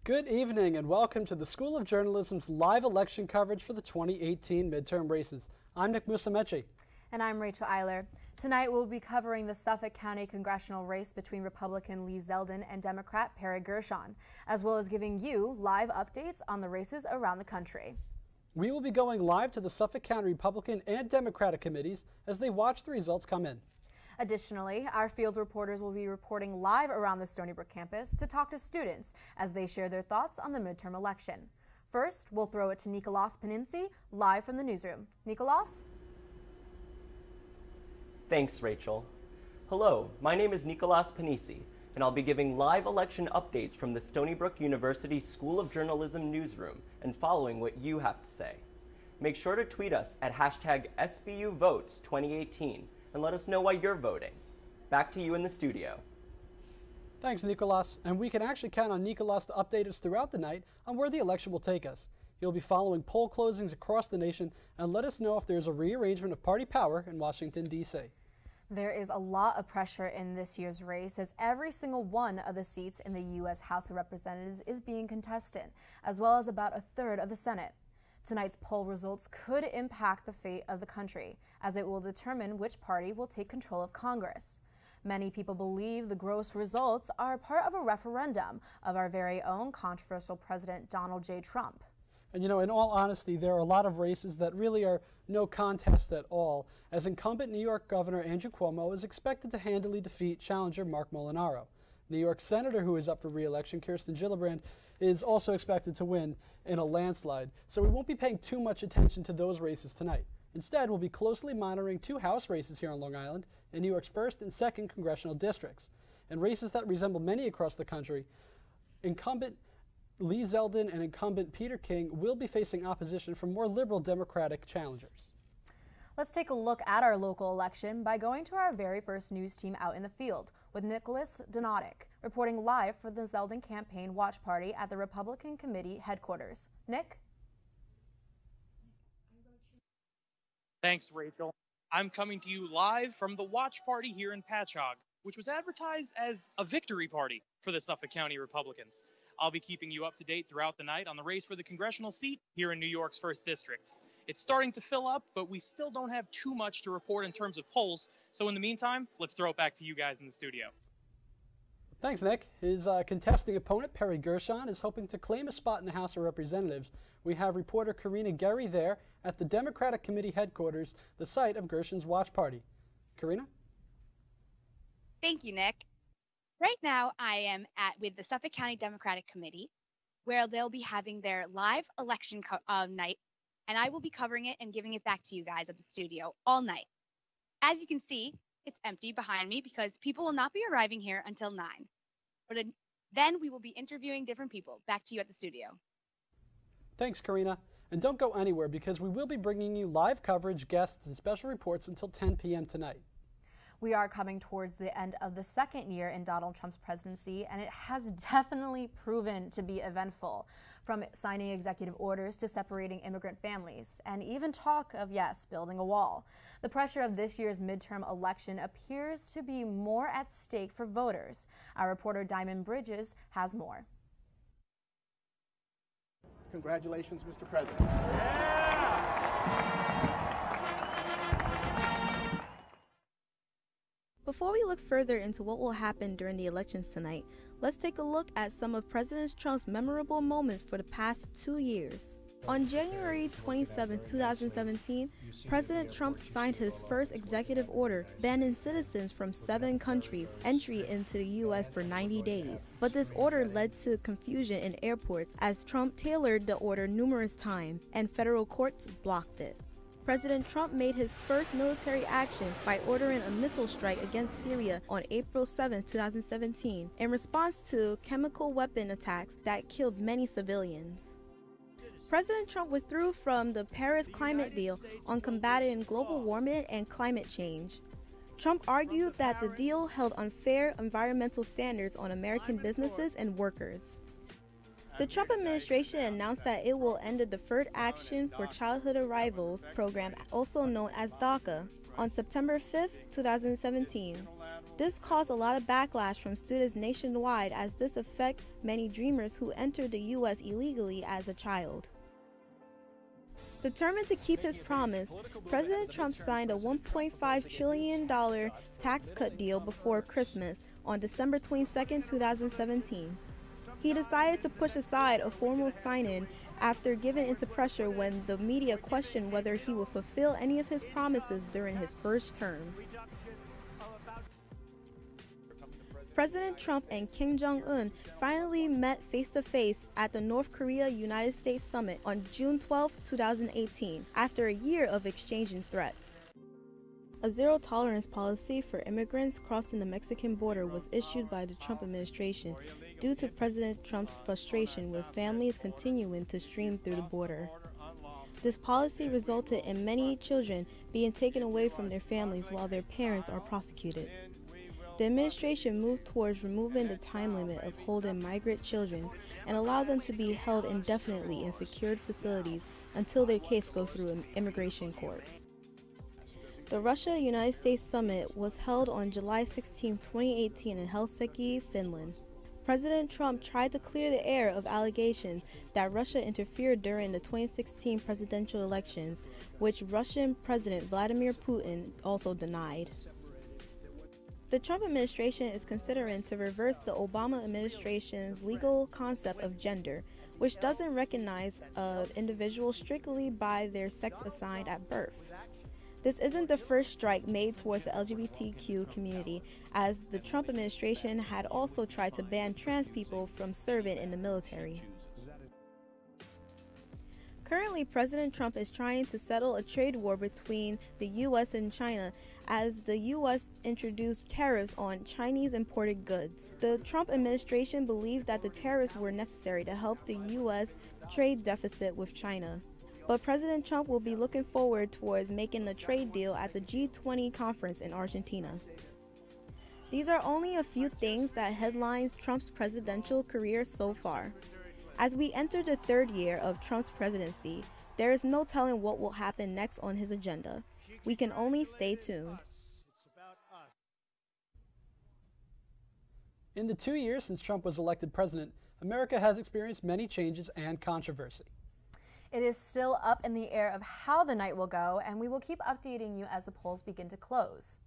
Good evening and welcome to the School of Journalism's live election coverage for the 2018 midterm races. I'm Nick Musamechi. And I'm Rachel Eiler. Tonight we'll be covering the Suffolk County congressional race between Republican Lee Zeldin and Democrat Perry Gershon, as well as giving you live updates on the races around the country. We will be going live to the Suffolk County Republican and Democratic committees as they watch the results come in. Additionally, our field reporters will be reporting live around the Stony Brook campus to talk to students as they share their thoughts on the midterm election. First, we'll throw it to Nicolas Panizzi, live from the newsroom. Nicolas? Thanks, Rachel. Hello, my name is Nicolas Panizzi, and I'll be giving live election updates from the Stony Brook University School of Journalism newsroom and following what you have to say. Make sure to tweet us at #SBUVotes2018 and let us know why you're voting. Back to you in the studio. Thanks, Nicolas. And we can actually count on Nicolas to update us throughout the night on where the election will take us. He'll be following poll closings across the nation and let us know if there's a rearrangement of party power in Washington, D.C. There is a lot of pressure in this year's race as every single one of the seats in the U.S. House of Representatives is being contested, as well as about a third of the Senate. Tonight's poll results could impact the fate of the country, as it will determine which party will take control of Congress. Many people believe the gross results are part of a referendum of our very own controversial President Donald J. Trump. And you know, in all honesty, there are a lot of races that really are no contest at all, as incumbent New York Governor Andrew Cuomo is expected to handily defeat challenger Mark Molinaro. New York Senator who is up for re-election, Kirsten Gillibrand, is also expected to win in a landslide, so we won't be paying too much attention to those races tonight. Instead, we'll be closely monitoring two House races here on Long Island in New York's 1st and 2nd congressional districts, and races that resemble many across the country. Incumbent Lee Zeldin and incumbent Peter King will be facing opposition from more liberal Democratic challengers. Let's take a look at our local election by going to our very first news team out in the field with Nicholas Donatic, reporting live for the Zeldin campaign watch party at the Republican Committee headquarters. Nick? Thanks, Rachel. I'm coming to you live from the watch party here in Patchogue, which was advertised as a victory party for the Suffolk County Republicans. I'll be keeping you up to date throughout the night on the race for the congressional seat here in New York's 1st District. It's starting to fill up, but we still don't have too much to report in terms of polls. So in the meantime, let's throw it back to you guys in the studio. Thanks, Nick. His contesting opponent, Perry Gershon, is hoping to claim a spot in the House of Representatives. We have reporter Karina Gary there at the Democratic Committee headquarters, the site of Gershon's watch party. Karina? Thank you, Nick. Right now, I am with the Suffolk County Democratic Committee, where they'll be having their live election night, and I will be covering it and giving it back to you guys at the studio all night. As you can see, it's empty behind me because people will not be arriving here until 9. But then we will be interviewing different people. Back to you at the studio. Thanks, Karina. And don't go anywhere because we will be bringing you live coverage, guests, and special reports until 10 p.m. tonight. We are coming towards the end of the 2nd year in Donald Trump's presidency, and it has definitely proven to be eventful, from signing executive orders to separating immigrant families, and even talk of, yes, building a wall. The pressure of this year's midterm election appears to be more at stake for voters. Our reporter Diamond Bridges has more. Congratulations, Mr. President. Yeah! Before we look further into what will happen during the elections tonight, let's take a look at some of President Trump's memorable moments for the past 2 years. On January 27, 2017, President Trump signed his first executive order banning citizens from 7 countries entry into the U.S. for 90 days. But this order led to confusion in airports as Trump tailored the order numerous times and federal courts blocked it. President Trump made his first military action by ordering a missile strike against Syria on April 7, 2017, in response to chemical weapon attacks that killed many civilians. President Trump withdrew from the Paris climate deal on combating global warming and climate change. Trump argued that the deal held unfair environmental standards on American businesses and workers. The Trump administration announced that it will end the Deferred Action for Childhood Arrivals program, also known as DACA, on September 5, 2017. This caused a lot of backlash from students nationwide, as this affects many dreamers who entered the U.S. illegally as a child. Determined to keep his promise, President Trump signed a $1.5 trillion tax cut deal before Christmas on December 22, 2017. He decided to push aside a formal sign-in after giving into pressure when the media questioned whether he would fulfill any of his promises during his first term. President Trump and Kim Jong-un finally met face-to-face at the North Korea-United States Summit on June 12, 2018, after a year of exchanging threats. A zero-tolerance policy for immigrants crossing the Mexican border was issued by the Trump administration due to President Trump's frustration with families continuing to stream through the border. This policy resulted in many children being taken away from their families while their parents are prosecuted. The administration moved towards removing the time limit of holding migrant children and allowed them to be held indefinitely in secured facilities until their case goes through an immigration court. The Russia-United States Summit was held on July 16, 2018 in Helsinki, Finland. President Trump tried to clear the air of allegations that Russia interfered during the 2016 presidential elections, which Russian President Vladimir Putin also denied. The Trump administration is considering to reverse the Obama administration's legal concept of gender, which doesn't recognize an individual strictly by their sex assigned at birth. This isn't the first strike made towards the LGBTQ community, as the Trump administration had also tried to ban trans people from serving in the military. Currently, President Trump is trying to settle a trade war between the U.S. and China as the U.S. introduced tariffs on Chinese imported goods. The Trump administration believed that the tariffs were necessary to help the U.S. trade deficit with China. But President Trump will be looking forward towards making a trade deal at the G20 conference in Argentina. These are only a few things that headlines Trump's presidential career so far. As we enter the third year of Trump's presidency, there is no telling what will happen next on his agenda. We can only stay tuned. In the 2 years since Trump was elected president, America has experienced many changes and controversy. It is still up in the air of how the night will go, and we will keep updating you as the polls begin to close.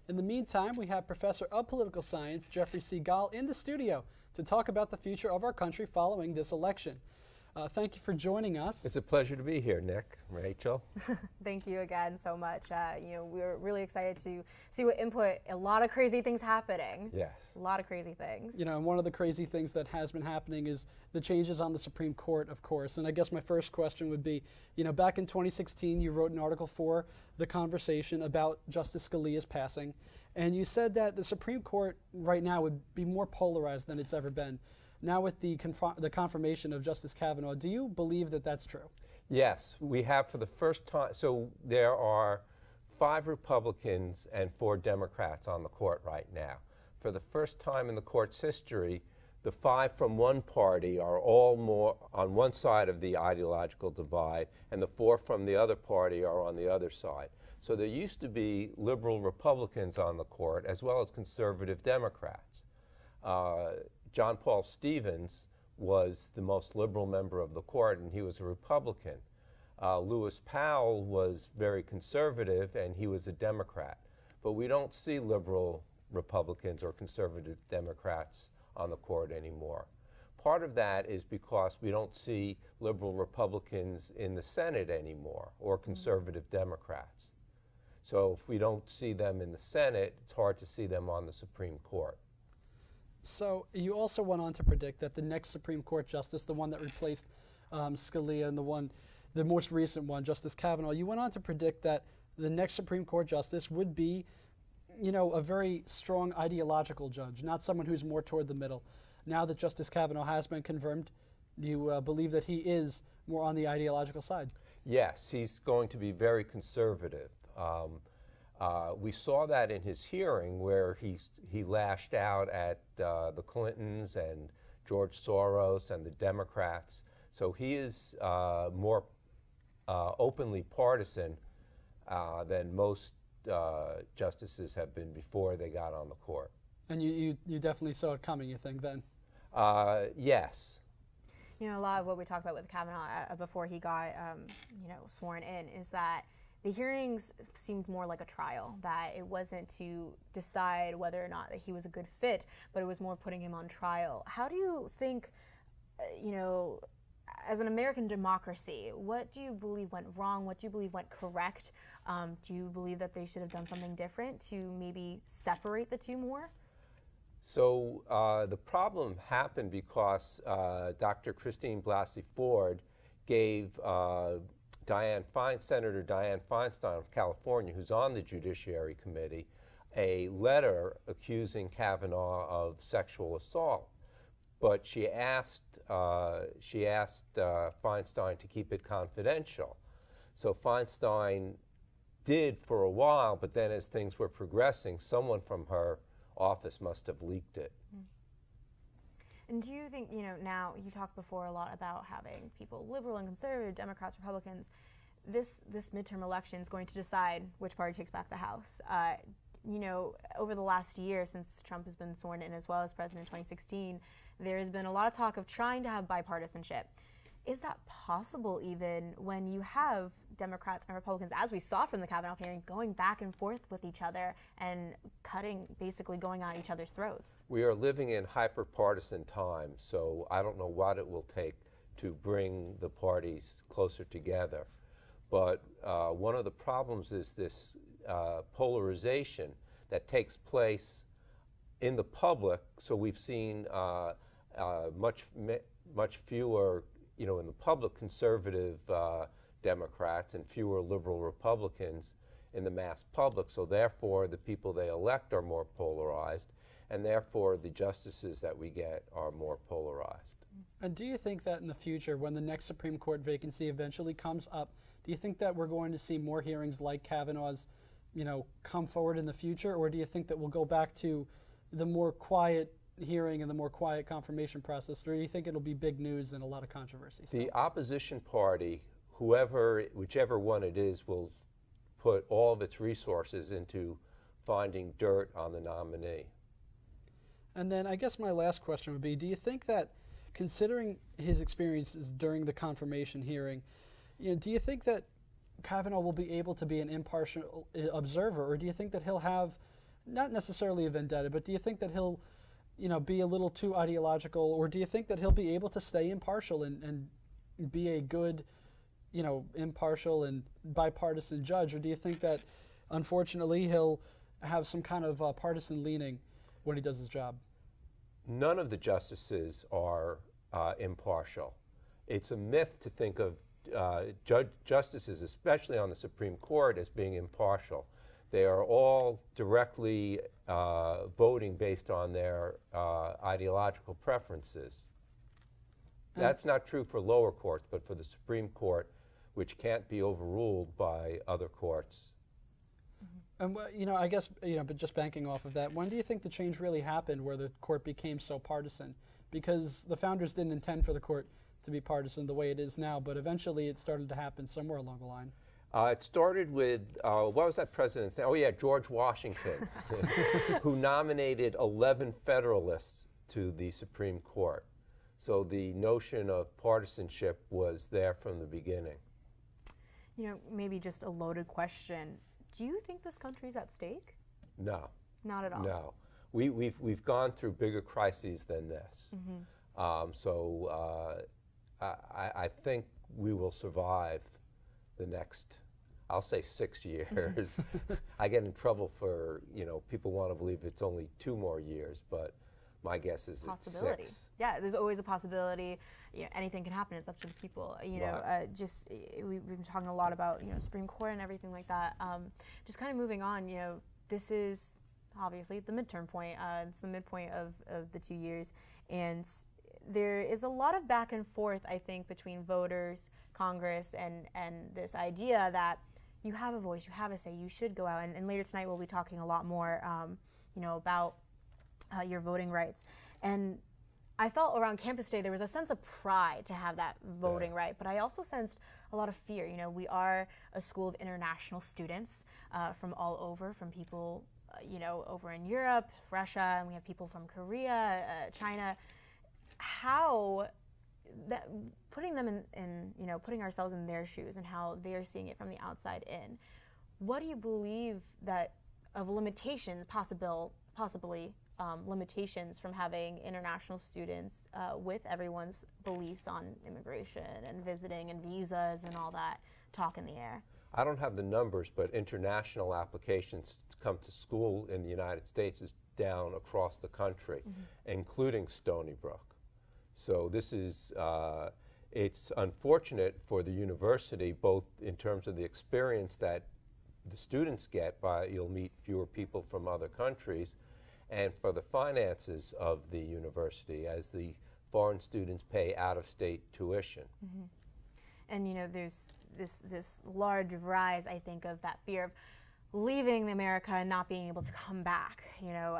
In the meantime, we have Professor of Political Science Jeffrey C. Gall in the studio to talk about the future of our country following this election. Thank you for joining us. It's a pleasure to be here, Nick, Rachel. Thank you again so much. We're really excited to see what input. A lot of crazy things happening. Yes. A lot of crazy things. And one of the crazy things that has been happening is the changes on the Supreme Court, of course. And I guess my first question would be, back in 2016, you wrote an article for The Conversation about Justice Scalia's passing. And you said that the Supreme Court right now would be more polarized than it's ever been. Now with the confirmation of Justice Kavanaugh, do you believe that that's true? Yes, we have for the first time. So there are 5 Republicans and 4 Democrats on the court right now. For the first time in the court's history, the 5 from one party are all more on one side of the ideological divide, and the 4 from the other party are on the other side. So there used to be liberal Republicans on the court as well as conservative Democrats. John Paul Stevens was the most liberal member of the court, and he was a Republican. Lewis Powell was very conservative, and he was a Democrat. But we don't see liberal Republicans or conservative Democrats on the court anymore. Part of that is because we don't see liberal Republicans in the Senate anymore, or conservative Democrats. So if we don't see them in the Senate, it's hard to see them on the Supreme Court. So you also went on to predict that the next Supreme Court justice, the one that replaced Scalia, and the most recent one, Justice Kavanaugh, you went on to predict that the next Supreme Court justice would be, a very strong ideological judge, not someone who's more toward the middle. Now that Justice Kavanaugh has been confirmed, do you believe that he is more on the ideological side? Yes, he's going to be very conservative. We saw that in his hearing where he lashed out at the Clintons and George Soros and the Democrats. So he is more openly partisan than most justices have been before they got on the court. And you definitely saw it coming, you think, then? Yes. You know, a lot of what we talked about with Kavanaugh before he got, sworn in is that the hearings seemed more like a trial, that it wasn't to decide whether or not that he was a good fit, but it was more putting him on trial. How do you think, as an American democracy, what do you believe went wrong? What do you believe went correct? Do you believe that they should have done something different to maybe separate the two more? So the problem happened because Dr. Christine Blasey Ford gave Senator Dianne Feinstein of California, who's on the Judiciary Committee, a letter accusing Kavanaugh of sexual assault. But she asked Feinstein to keep it confidential. So Feinstein did for a while, but then as things were progressing, someone from her office must have leaked it. And do you think, now you talked before a lot about having people, liberal and conservative, Democrats, Republicans, this midterm election is going to decide which party takes back the House. Over the last year since Trump has been sworn in as well as president in 2016, there has been a lot of talk of trying to have bipartisanship. Is that possible even when you have Democrats and Republicans, as we saw from the Kavanaugh hearing, going back and forth with each other and basically going on each other's throats? We are living in hyper-partisan times, so I don't know what it will take to bring the parties closer together. But one of the problems is this polarization that takes place in the public. So we've seen much fewer, in the public, conservative Democrats and fewer liberal Republicans in the mass public. So therefore, the people they elect are more polarized, and therefore the justices that we get are more polarized. And do you think that in the future, when the next Supreme Court vacancy eventually comes up, do you think that we're going to see more hearings like Kavanaugh's, come forward in the future, or do you think that we'll go back to the more quiet hearing and the more quiet confirmation process, or do you think it'll be big news and a lot of controversy? The opposition party, whichever one it is, will put all of its resources into finding dirt on the nominee. And then I guess my last question would be, do you think that, considering his experiences during the confirmation hearing, do you think that Kavanaugh will be able to be an impartial observer, or do you think that he'll have, not necessarily a vendetta, but do you think that he'll be a little too ideological, or do you think that he'll be able to stay impartial and be a good, impartial and bipartisan judge, or do you think that, unfortunately, he'll have some kind of partisan leaning when he does his job? None of the justices are impartial. It's a myth to think of justices, especially on the Supreme Court, as being impartial. They are all directly voting based on their ideological preferences. That's not true for lower courts, but for the Supreme Court, which can't be overruled by other courts. And I guess, but just banking off of that, when do you think the change really happened where the court became so partisan? Because the founders didn't intend for the court to be partisan the way it is now, but eventually it started to happen somewhere along the line. It started with, what was that president's name? Oh yeah, George Washington, who nominated 11 Federalists to the Supreme Court. So the notion of partisanship was there from the beginning. Maybe just a loaded question. Do you think this country's at stake? No. Not at all? No. We've gone through bigger crises than this. I think we will survive the next, I'll say 6 years. I get in trouble for, people want to believe it's only 2 more years, but my guess is it's 6. Yeah, there's always a possibility. Anything can happen. It's up to the people. Right. We've been talking a lot about Supreme Court and everything like that. Just kind of moving on. This is obviously the midterm point. It's the midpoint of the 2 years, and there is a lot of back and forth, I think, between voters, Congress, and this idea that you have a voice, you have a say, you should go out. And later tonight we'll be talking a lot more, about your voting rights. And I felt around campus day there was a sense of pride to have that voting right, but I also sensed a lot of fear. You know, we are a school of international students from all over, from people, you know, over in Europe, Russia, and we have people from Korea, China. How that putting them in, you know, putting ourselves in their shoes and how they're seeing it from the outside in. What do you believe that of limitations, possibly limitations from having international students with everyone's beliefs on immigration and visiting and visas and all that talk in the air? I don't have the numbers, but international applications to come to school in the United States is down across the country, including Stony Brook. So this is, it's unfortunate for the university, both in terms of the experience that the students get by, you'll meet fewer people from other countries, and for the finances of the university as the foreign students pay out-of-state tuition. And you know, there's this large rise, I think, of that fear of leaving America and not being able to come back. You know,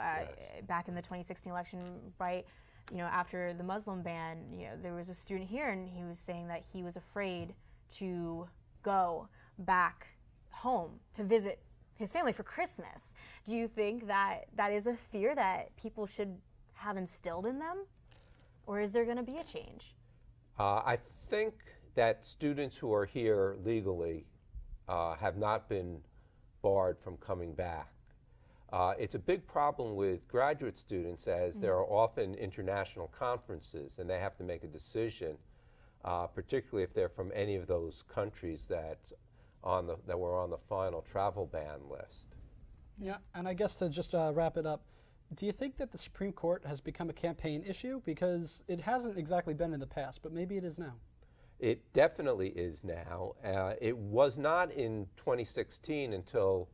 back in the 2016 election, right? You know, after the Muslim ban, you know, there was a student here, and he was saying that he was afraid to go back home to visit his family for Christmas. Do you think that that is a fear that people should have instilled in them? Or is there going to be a change? I think that students who are here legally have not been barred from coming back. It's a big problem with graduate students, as there are often international conferences and they have to make a decision, particularly if they're from any of those countries that were on the final travel ban list. Yeah, and I guess to just wrap it up, do you think that the Supreme Court has become a campaign issue? Because it hasn't exactly been in the past, but maybe it is now. It definitely is now. It was not in 2016 until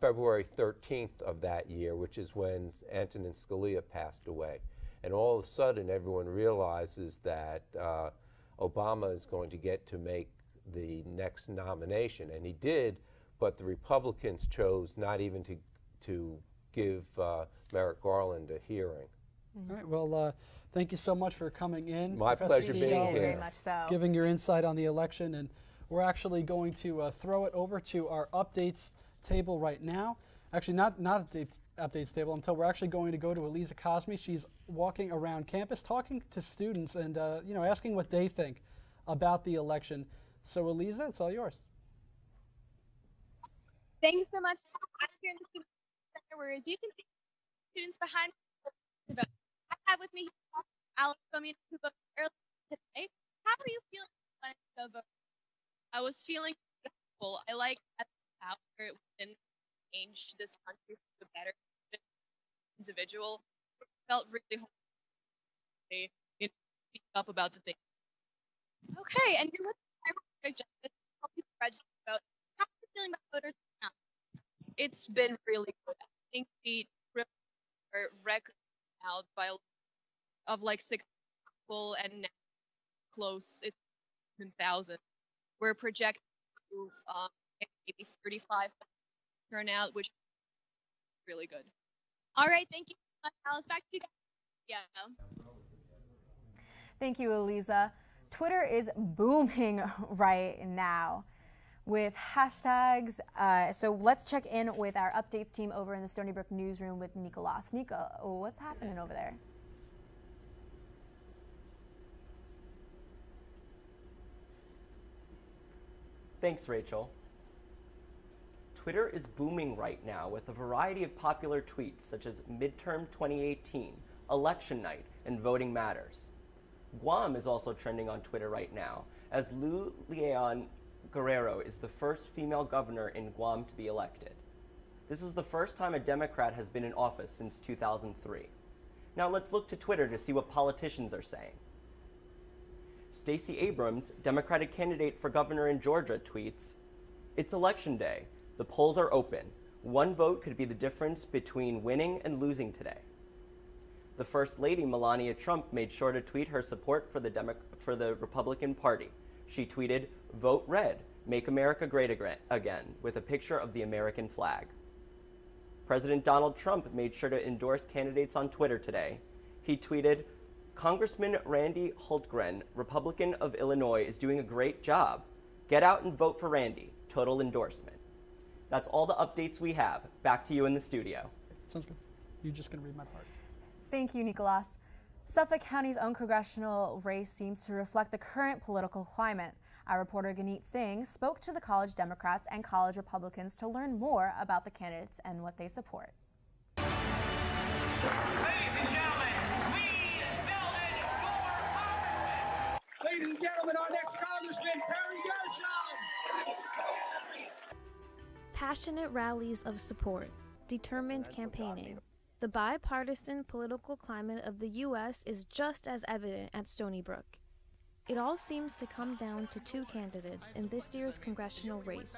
February 13th of that year, which is when Antonin Scalia passed away. And all of a sudden, everyone realizes that Obama is going to get to make the next nomination, and he did, but the Republicans chose not even to give Merrick Garland a hearing. All right, well, thank you so much for coming in. My pleasure being here. Very much so. Giving your insight on the election, and we're actually going to throw it over to our updates table right now. Actually, not updates table until we're actually going to go to Eliza Cosme. She's walking around campus talking to students and you know, asking what they think about the election. So Eliza, it's all yours. Thanks so much. I'm here in the student center, where as you can see, students behind me vote. I have with me Alex Bowman, who voted earlier today. How are you feeling when you go vote? I was feeling grateful. I like that power within change this country for the better. Individual felt really hopeful to speak up about the thing. Okay, and you're with the justice to help people register to vote. How are you feeling about voter turnout? It's been really good. I think the record out by of like 6 people, and now close it's 1,000. We're projecting to maybe 35 turnout, which is really good. All right, thank you so much, Alice. Back to you guys. Yeah. Thank you, Eliza. Twitter is booming right now with hashtags. So let's check in with our updates team over in the Stony Brook newsroom with Nicolas. Nico, what's happening over there? Thanks, Rachel. Twitter is booming right now with a variety of popular tweets such as midterm 2018, election night, and voting matters. Guam is also trending on Twitter right now, as Lu Leon Guerrero is the first female governor in Guam to be elected. This is the first time a Democrat has been in office since 2003. Now let's look to Twitter to see what politicians are saying. Stacey Abrams, Democratic candidate for governor in Georgia, tweets, "It's election day. The polls are open. One vote could be the difference between winning and losing today." The First Lady, Melania Trump, made sure to tweet her support for the Republican Party. She tweeted, "Vote red, make America great again," with a picture of the American flag. President Donald Trump made sure to endorse candidates on Twitter today. He tweeted, Congressman Randy Hultgren, Republican of Illinois, is doing a great job. Get out and vote for Randy. Total endorsement. That's all the updates we have. Back to you in the studio. Sounds good. You're just going to read my part. Thank you, Nicholas. Suffolk County's own congressional race seems to reflect the current political climate. Our reporter Ganeet Singh spoke to the college Democrats and college Republicans to learn more about the candidates and what they support. Ladies and gentlemen, Lee Zeldin, your congressman. Ladies and gentlemen, our next congressman, Perry Gershon. Passionate rallies of support, determined campaigning. The bipartisan political climate of the U.S. is just as evident at Stony Brook. It all seems to come down to two candidates in this year's congressional race,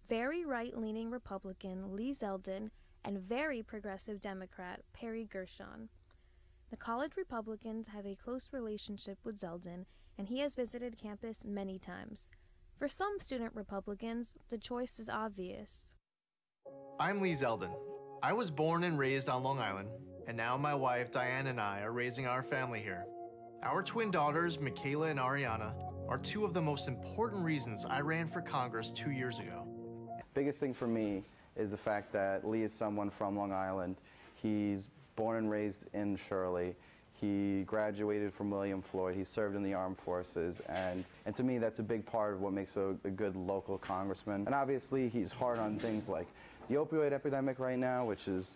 very right-leaning Republican Lee Zeldin and very progressive Democrat Perry Gershon. The college Republicans have a close relationship with Zeldin, and he has visited campus many times. For some student Republicans, the choice is obvious. I'm Lee Zeldin. I was born and raised on Long Island, and now my wife Diane and I are raising our family here. Our twin daughters, Michaela and Ariana, are two of the most important reasons I ran for Congress 2 years ago. Biggest thing for me is the fact that Lee is someone from Long Island. He's born and raised in Shirley. He graduated from William Floyd. He served in the armed forces. And to me, that's a big part of what makes a good local congressman. And obviously, he's hard on things like the opioid epidemic right now, which is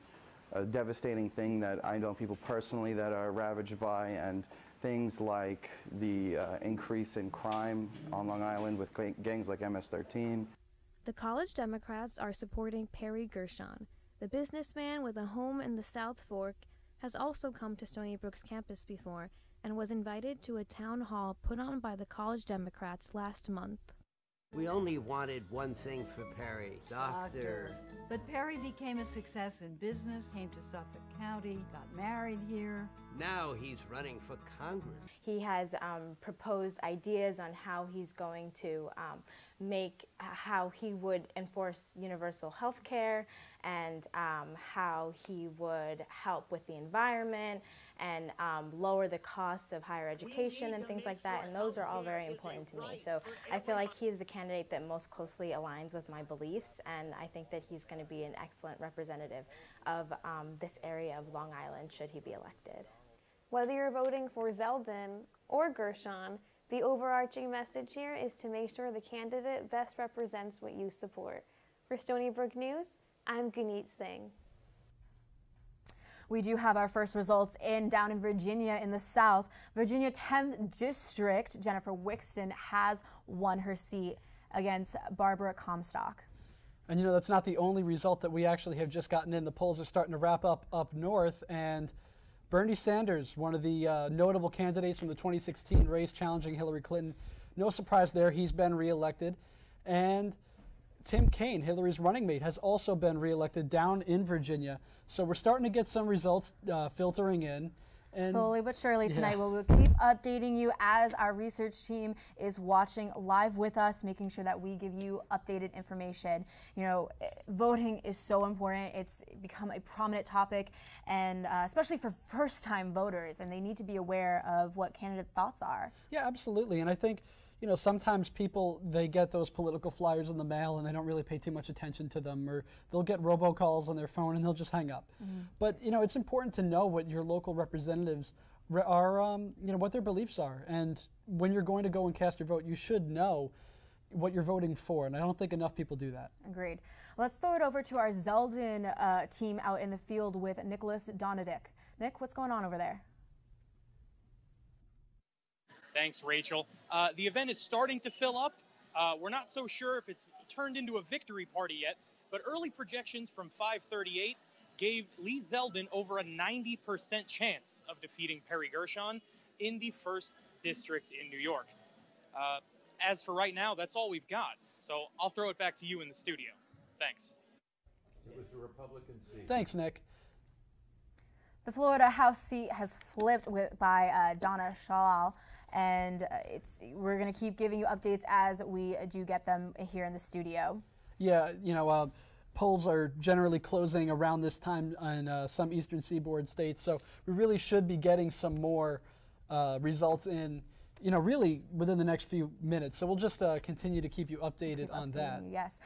a devastating thing that I know people personally that are ravaged by, and things like the increase in crime on Long Island with gangs like MS-13. The college Democrats are supporting Perry Gershon. The businessman with a home in the South Fork has also come to Stony Brook's campus before and was invited to a town hall put on by the college Democrats last month. We only wanted one thing for Perry, doctor. But Perry became a success in business, came to Suffolk County, got married here. Now he's running for Congress. He has proposed ideas on how he's going to how he would enforce universal health care and how he would help with the environment and lower the cost of higher education and things like that, and those are all very important to me. So I feel like he is the candidate that most closely aligns with my beliefs, and I think that he's going to be an excellent representative of this area of Long Island should he be elected. Whether you're voting for Zeldin or Gershon, the overarching message here is to make sure the candidate best represents what you support. For Stony Brook News, I'm Ganeet Singh. We do have our first results down in Virginia in the South. Virginia 10th District, Jennifer Wixton has won her seat against Barbara Comstock. And you know, that's not the only result that we actually have just gotten in. The polls are starting to wrap up north, and Bernie Sanders, one of the notable candidates from the 2016 race challenging Hillary Clinton, no surprise there, he's been reelected. And Tim Kaine, Hillary's running mate, has also been reelected down in Virginia. So we're starting to get some results filtering in. And slowly but surely tonight, we'll keep updating you as our research team is watching live with us, making sure that we give you updated information. You know, voting is so important. It's become a prominent topic, and especially for first-time voters, and they need to be aware of what candidate thoughts are. Yeah, absolutely. And I think, you know, sometimes people, they get those political flyers in the mail and they don't really pay too much attention to them, or they'll get robocalls on their phone and they'll just hang up. But, you know, it's important to know what your local representatives are, you know, what their beliefs are. And when you're going to go and cast your vote, you should know what you're voting for. And I don't think enough people do that. Agreed. Let's throw it over to our Zeldin team out in the field with Nicholas Donadick. Nick, what's going on over there? Thanks, Rachel. The event is starting to fill up. We're not so sure if it's turned into a victory party yet, but early projections from 538 gave Lee Zeldin over a 90% chance of defeating Perry Gershon in the 1st District in New York. As for right now, that's all we've got. So I'll throw it back to you in the studio. Thanks. It was the Republican seat. Thanks, Nick. The Florida House seat has flipped by Donna Shalal, and we're going to keep giving you updates as we do get them here in the studio. Yeah, you know, polls are generally closing around this time in some eastern seaboard states, so we really should be getting some more results in, really within the next few minutes. So we'll just continue to keep you updated on that. Yes.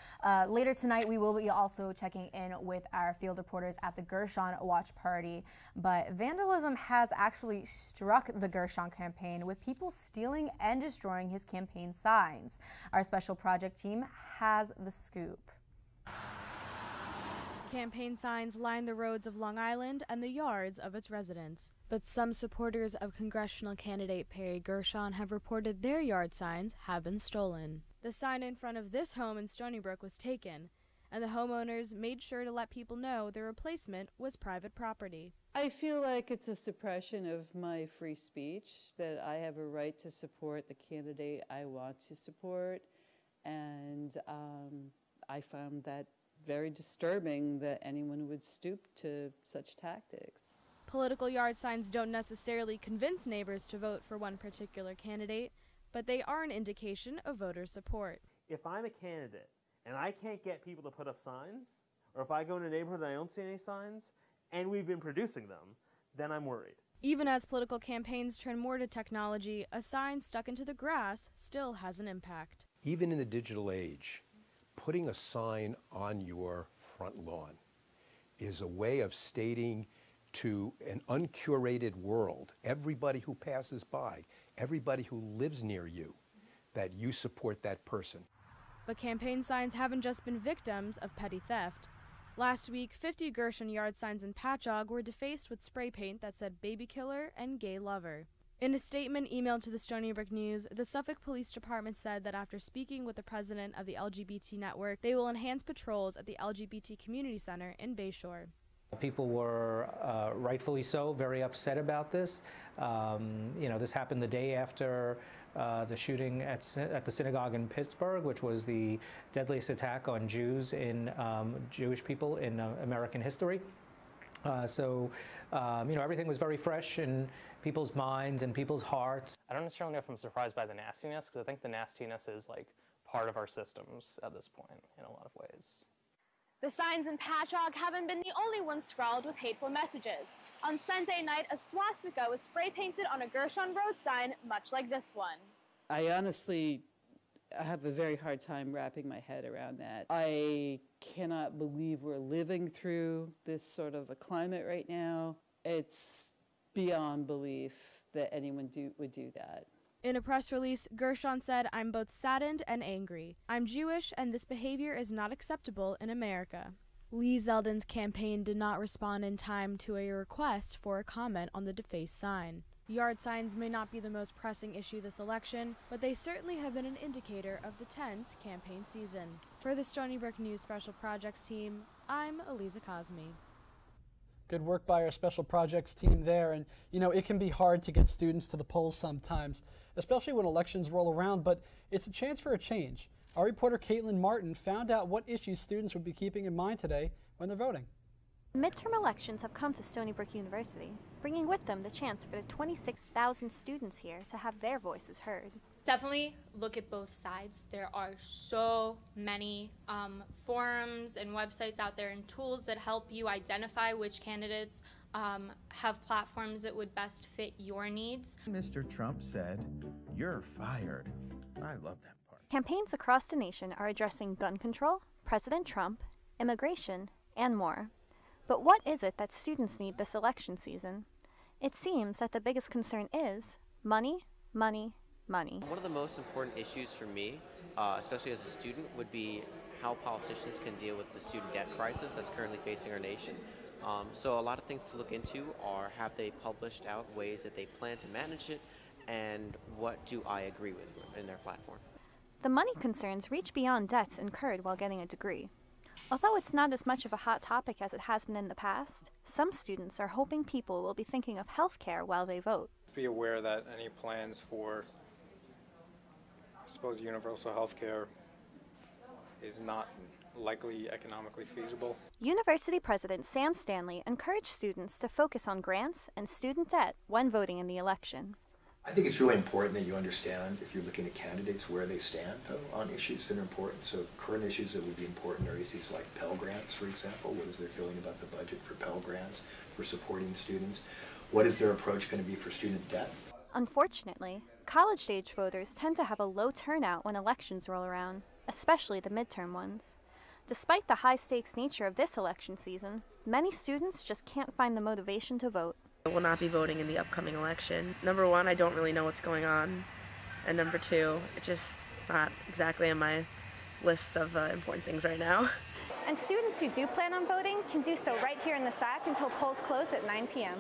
Later tonight, we will be also checking in with our field reporters at the Gershon watch party. But vandalism has actually struck the Gershon campaign, with people stealing and destroying his campaign signs. Our special project team has the scoop. Campaign signs line the roads of Long Island and the yards of its residents. But some supporters of congressional candidate Perry Gershon have reported their yard signs have been stolen. The sign in front of this home in Stony Brook was taken, and the homeowners made sure to let people know the replacement was private property. I feel like it's a suppression of my free speech, that I have a right to support the candidate I want to support, and I found that very disturbing that anyone would stoop to such tactics. Political yard signs don't necessarily convince neighbors to vote for one particular candidate, but they are an indication of voter support. If I'm a candidate and I can't get people to put up signs, or if I go in a neighborhood and I don't see any signs, and we've been producing them, then I'm worried. Even as political campaigns turn more to technology, a sign stuck into the grass still has an impact. Even in the digital age, putting a sign on your front lawn is a way of stating to an uncurated world, everybody who passes by, everybody who lives near you, that you support that person. But campaign signs haven't just been victims of petty theft. Last week, 50 Gershon yard signs in Patchogue were defaced with spray paint that said baby killer and gay lover. In a statement emailed to the Stony Brook News, the Suffolk Police Department said that after speaking with the president of the LGBT network, they will enhance patrols at the LGBT Community Center in Bayshore. People were rightfully so very upset about this. This happened the day after the shooting at the synagogue in Pittsburgh, which was the deadliest attack on Jews in Jewish people in American history. Everything was very fresh in people's minds and people's hearts. I don't necessarily know if I'm surprised by the nastiness, because I think the nastiness is like part of our systems at this point in a lot of ways. The signs in Patchogue haven't been the only ones scrawled with hateful messages. On Sunday night, a swastika was spray painted on a Gershon road sign, much like this one. I honestly have a very hard time wrapping my head around that. I cannot believe we're living through this sort of a climate right now. It's beyond belief that anyone would do that. In a press release, Gershon said, "I'm both saddened and angry. I'm Jewish, and this behavior is not acceptable in America." Lee Zeldin's campaign did not respond in time to a request for a comment on the defaced sign. Yard signs may not be the most pressing issue this election, but they certainly have been an indicator of the tense campaign season. For the Stony Brook News Special Projects team, I'm Eliza Cosme. Good work by our special projects team there. And, it can be hard to get students to the polls sometimes, especially when elections roll around, but it's a chance for a change. Our reporter Caitlin Martin found out what issues students would be keeping in mind today when they're voting. Midterm elections have come to Stony Brook University, bringing with them the chance for the 26,000 students here to have their voices heard. Definitely look at both sides. There are so many forums and websites out there and tools that help you identify which candidates have platforms that would best fit your needs. Mr. Trump said, "You're fired." I love that part. Campaigns across the nation are addressing gun control, President Trump, immigration, and more. But what is it that students need this election season? It seems that the biggest concern is money, money, money. One of the most important issues for me, especially as a student, would be how politicians can deal with the student debt crisis that's currently facing our nation. So a lot of things to look into are, have they published out ways that they plan to manage it, and what do I agree with in their platform? The money concerns reach beyond debts incurred while getting a degree. Although it's not as much of a hot topic as it has been in the past, some students are hoping people will be thinking of health care while they vote. Be aware that any plans for, I suppose, universal health care is not likely economically feasible. University President Sam Stanley encouraged students to focus on grants and student debt when voting in the election. I think it's really important that you understand, if you're looking at candidates, where they stand, though, on issues that are important. So current issues that would be important are issues like Pell Grants, for example. What is their feeling about the budget for Pell Grants, for supporting students? What is their approach going to be for student debt? Unfortunately, college-age voters tend to have a low turnout when elections roll around, especially the midterm ones. Despite the high-stakes nature of this election season, many students just can't find the motivation to vote. I will not be voting in the upcoming election. Number one, I don't really know what's going on. And number two, it's just not exactly on my list of important things right now. And students who do plan on voting can do so right here in the SAC until polls close at 9 p.m.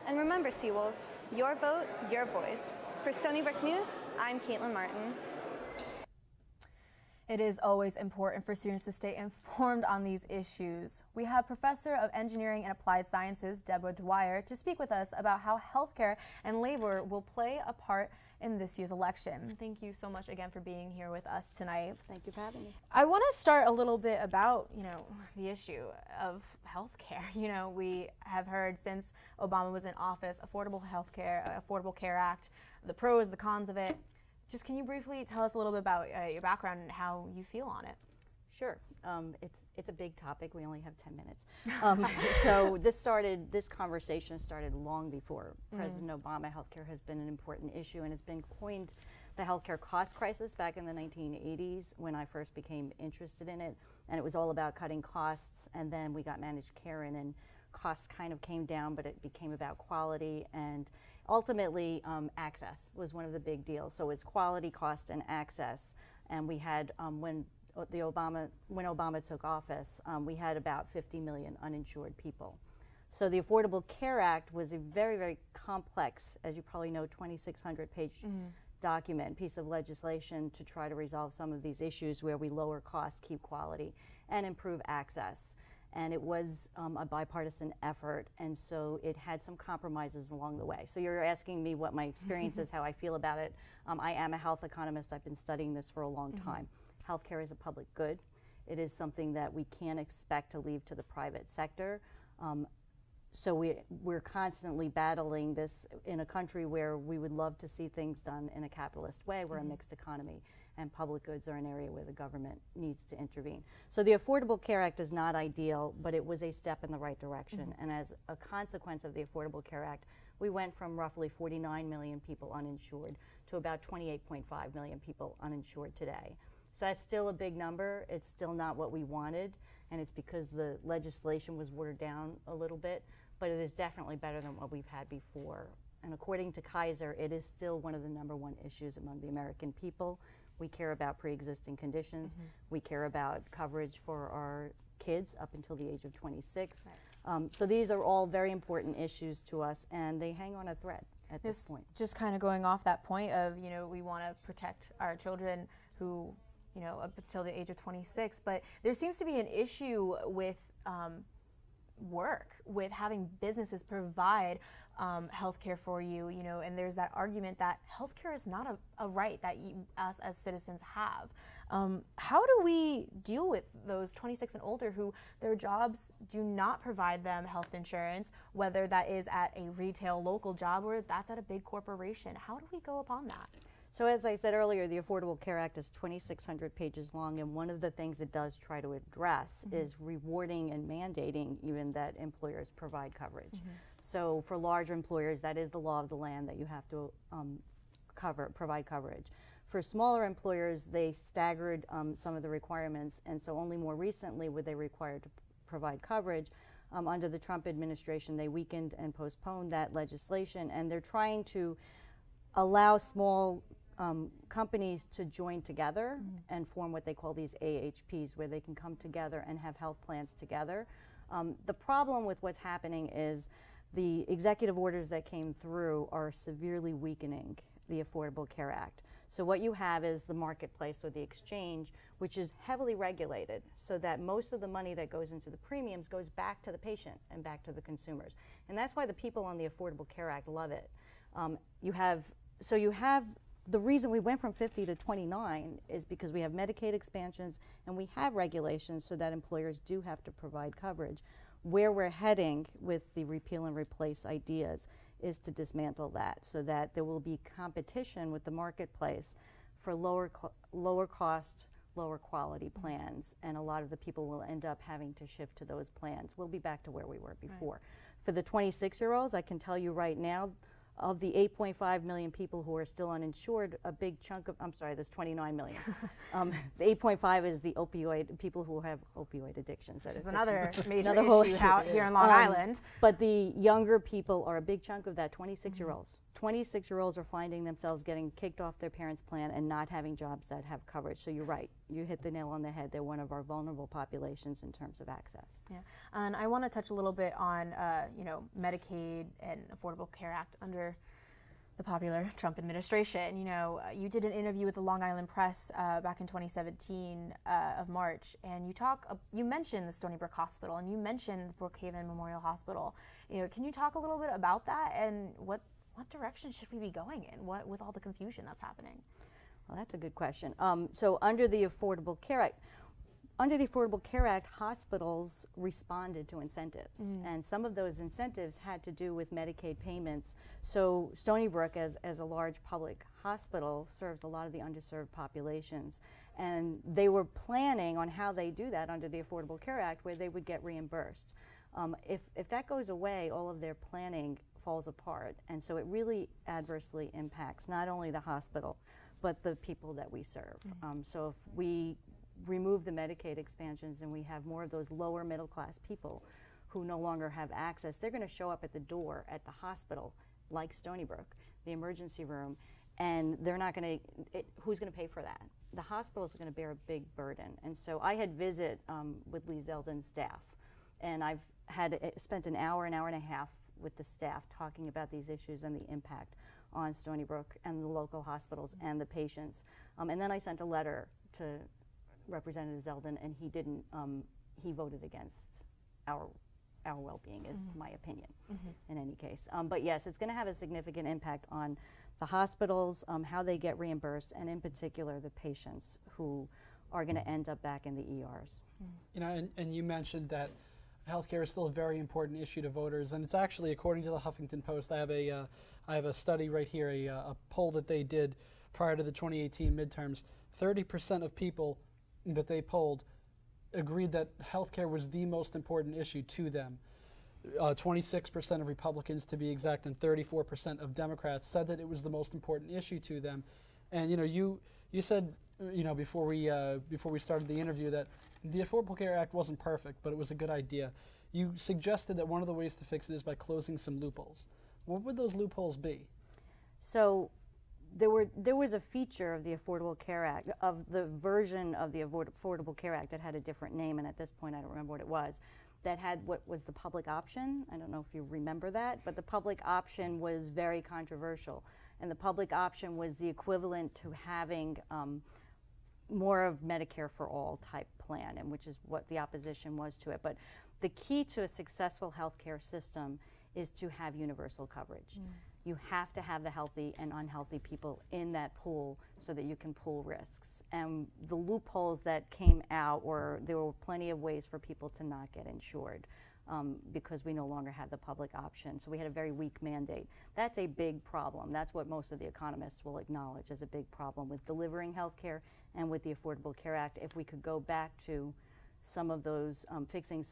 And remember, Seawolves, your vote, your voice. For Stony Brook News, I'm Caitlin Martin. It is always important for students to stay informed on these issues. We have Professor of Engineering and Applied Sciences, Deborah Dwyer, to speak with us about how healthcare and labor will play a part in this year's election. Thank you so much again for being here with us tonight. Thank you for having me. I want to start a little bit about, the issue of healthcare. We have heard since Obama was in office, Affordable Care Act, the pros, the cons of it. Just can you briefly tell us a little bit about your background and how you feel on it? Sure. It's a big topic. We only have 10 minutes. So this conversation started long before President Obama. Healthcare has been an important issue and has been coined the healthcare cost crisis back in the 1980s when I first became interested in it. And it was all about cutting costs, and then we got managed care in, and costs kind of came down, but it became about quality, and ultimately access was one of the big deals. So it's quality, cost, and access. And we had, when Obama took office, we had about 50 million uninsured people. So the Affordable Care Act was a very, very complex, as you probably know, 2,600-page document, piece of legislation to try to resolve some of these issues where we lower costs, keep quality, and improve access. And it was a bipartisan effort, and so it had some compromises along the way. So you're asking me what my experience is, how I feel about it. I am a health economist. I've been studying this for a long time. Healthcare is a public good. It is something that we can't expect to leave to the private sector. So we're constantly battling this in a country where we would love to see things done in a capitalist way. We're a mixed economy, and public goods are an area where the government needs to intervene. So the Affordable Care Act is not ideal, but it was a step in the right direction. And as a consequence of the Affordable Care Act, we went from roughly 49 million people uninsured to about 28.5 million people uninsured today. So that's still a big number. It's still not what we wanted, and it's because the legislation was watered down a little bit, but it is definitely better than what we've had before. And according to Kaiser, it is still one of the #1 issues among the American people. We care about pre-existing conditions. We care about coverage for our kids up until the age of 26. Right. So these are all very important issues to us, and they hang on a thread at this point. Just kind of going off that point of, we want to protect our children who, up until the age of 26, but there seems to be an issue with work, with having businesses provide healthcare for you, and there's that argument that healthcare is not a right that us as citizens have. How do we deal with those 26 and older who their jobs do not provide them health insurance, whether that is at a retail local job or that's at a big corporation? How do we go upon that? So as I said earlier, the Affordable Care Act is 2,600 pages long, and one of the things it does try to address is rewarding and mandating even that employers provide coverage. So for larger employers, that is the law of the land that you have to provide coverage. For smaller employers, they staggered some of the requirements, and so only more recently were they required to provide coverage. Under the Trump administration, they weakened and postponed that legislation, and they're trying to allow small companies to join together and form what they call these AHPs, where they can come together and have health plans together. The problem with what's happening is the executive orders that came through are severely weakening the Affordable Care Act. So what you have is the marketplace or the exchange, which is heavily regulated, so that most of the money that goes into the premiums goes back to the patient and back to the consumers. And that's why the people on the Affordable Care Act love it. The reason we went from 50 to 29 is because we have Medicaid expansions and we have regulations so that employers do have to provide coverage. Where we're heading with the repeal and replace ideas is to dismantle that so that there will be competition with the marketplace for lower cost, lower quality plans, and a lot of the people will end up having to shift to those plans. We'll be back to where we were before. Right. For the 26-year-olds, I can tell you right now, of the 8.5 million people who are still uninsured, a big chunk of, I'm sorry, there's 29 million. The 8.5 is the people who have opioid addictions. Which is another major another whole issue out here in Long Island. But the younger people are a big chunk of that, 26-year-olds. 26-year-olds are finding themselves getting kicked off their parents' plan and not having jobs that have coverage. So you're right. You hit the nail on the head. They're one of our vulnerable populations in terms of access. Yeah, and I want to touch a little bit on, Medicaid and Affordable Care Act under the popular Trump administration. You did an interview with the Long Island Press back in 2017 of March, and you mentioned the Stony Brook Hospital, and you mentioned the Brookhaven Memorial Hospital. Can you talk a little bit about that, and what direction should we be going in? With all the confusion that's happening? Well, that's a good question. So under the Affordable Care Act, hospitals responded to incentives, and some of those incentives had to do with Medicaid payments. So Stony Brook, as a large public hospital, serves a lot of the underserved populations, and they were planning on how they do that under the Affordable Care Act, where they would get reimbursed. If that goes away, all of their planning falls apart, and so it really adversely impacts not only the hospital, but the people that we serve. So if we remove the Medicaid expansions and we have more of those lower middle class people who no longer have access, they're going to show up at the door at the hospital, like Stony Brook, the emergency room, and they're not going to, who's going to pay for that? The hospitals are going to bear a big burden. And so I had visit with Lee Zeldin's staff, and I've spent an hour and a half with the staff talking about these issues and the impact on Stony Brook and the local hospitals and the patients. And then I sent a letter to Representative Zeldin, and he didn't, he voted against our well-being, is my opinion, in any case. But yes, it's going to have a significant impact on the hospitals, how they get reimbursed, and in particular the patients who are going to end up back in the ERs. And you mentioned that healthcare is still a very important issue to voters, and it's actually, according to the Huffington Post, I have a study right here, a poll that they did prior to the 2018 midterms. 30% of people that they polled agreed that healthcare was the most important issue to them. 26% of Republicans, to be exact, and 34% of Democrats said that it was the most important issue to them. And you said before we started the interview that the Affordable Care Act wasn't perfect, but it was a good idea. You suggested that one of the ways to fix it is by closing some loopholes. What would those loopholes be? So there was a feature of the Affordable Care Act, of the version of the Affordable Care Act that had a different name, and at this point I don't remember what it was, that had what was the public option. I don't know if you remember that, but the public option was very controversial. And the public option was the equivalent to having more of Medicare for all type plan, and which is what the opposition was to it. But the key to a successful healthcare system is to have universal coverage. You have to have the healthy and unhealthy people in that pool so that you can pool risks. And the loopholes that came out there were plenty of ways for people to not get insured because we no longer had the public option. So we had a very weak mandate. That's a big problem. That's what most of the economists will acknowledge as a big problem with delivering health care and with the Affordable Care Act. If we could go back to some of those, fixing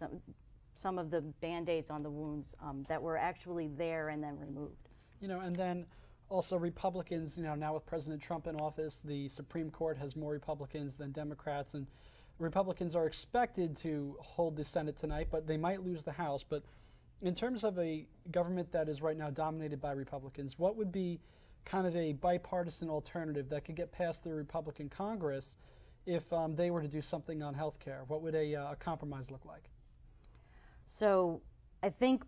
some of the Band-Aids on the wounds that were actually there and then removed. And then also Republicans, now with President Trump in office, the Supreme Court has more Republicans than Democrats, and Republicans are expected to hold the Senate tonight, but they might lose the House. But in terms of a government that is right now dominated by Republicans, what would be kind of a bipartisan alternative that could get past the Republican Congress if they were to do something on health care? What would a compromise look like? So I think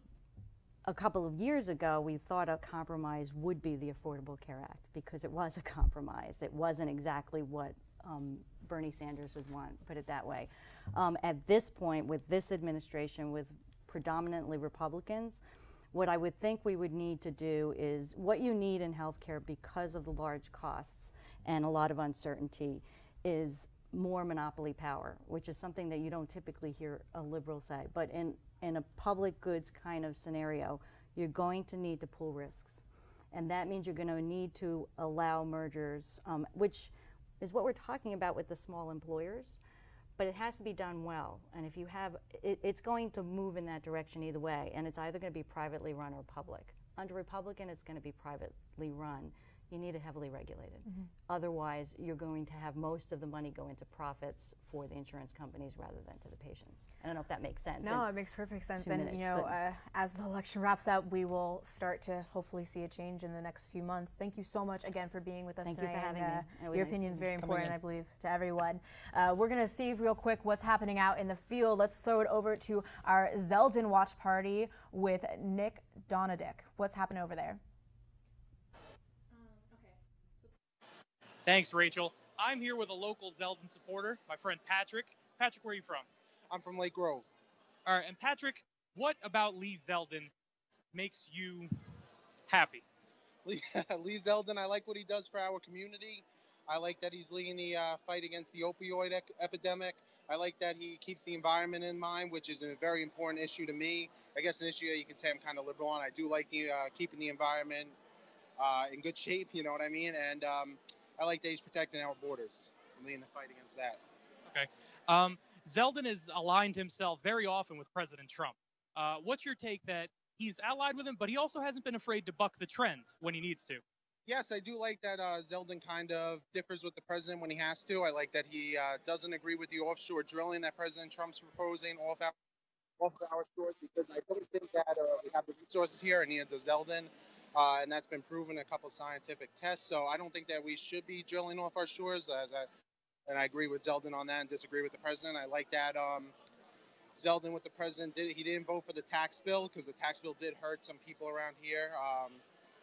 a couple of years ago, we thought a compromise would be the Affordable Care Act because it was a compromise. It wasn't exactly what Bernie Sanders would want, put it that way. At this point, with this administration, with predominantly Republicans, what I would think we would need to do is what you need in healthcare because of the large costs and a lot of uncertainty is more monopoly power, which is something that you don't typically hear a liberal say. But in a public goods kind of scenario, you're going to need to pool risks. And that means you're going to need to allow mergers, which is what we're talking about with the small employers, but it has to be done well. And if you have, it's going to move in that direction either way, and it's either going to be privately run or public. under Republican, it's going to be privately run. You need it heavily regulated. Otherwise, you're going to have most of the money go into profits for the insurance companies rather than to the patients. I don't know if that makes sense. No, it makes perfect sense. And minutes, you know, as the election wraps up, we will start to hopefully see a change in the next few months. Thank you so much again for being with us Thank today. you for having me. Your opinion is very important, I believe, to everyone. We're going to see real quick what's happening out in the field. Let's throw it over to our Zeldin watch party with Nick Donadick. What's happening over there? Thanks, Rachel. I'm here with a local Zeldin supporter, my friend Patrick. Patrick, where are you from? I'm from Lake Grove. All right, and Patrick, what about Lee Zeldin makes you happy? Lee Zeldin, I like what he does for our community. I like that he's leading the fight against the opioid epidemic. I like that he keeps the environment in mind, which is a very important issue to me. I guess an issue that you could say I'm kind of liberal on. I do like the, keeping the environment in good shape, you know what I mean? And I like that he's protecting our borders and leading the fight against that. Okay. Zeldin has aligned himself very often with President Trump. What's your take that he's allied with him, but he also hasn't been afraid to buck the trend when he needs to? Yes, I do like that Zeldin kind of differs with the president when he has to. I like that he doesn't agree with the offshore drilling that President Trump's proposing off our shores, because I don't think that we have the resources here, and neither does Zeldin. And that's been proven in a couple of scientific tests. So I don't think that we should be drilling off our shores. And I agree with Zeldin on that and disagree with the president. I like that Zeldin with the president, he didn't vote for the tax bill because the tax bill did hurt some people around here.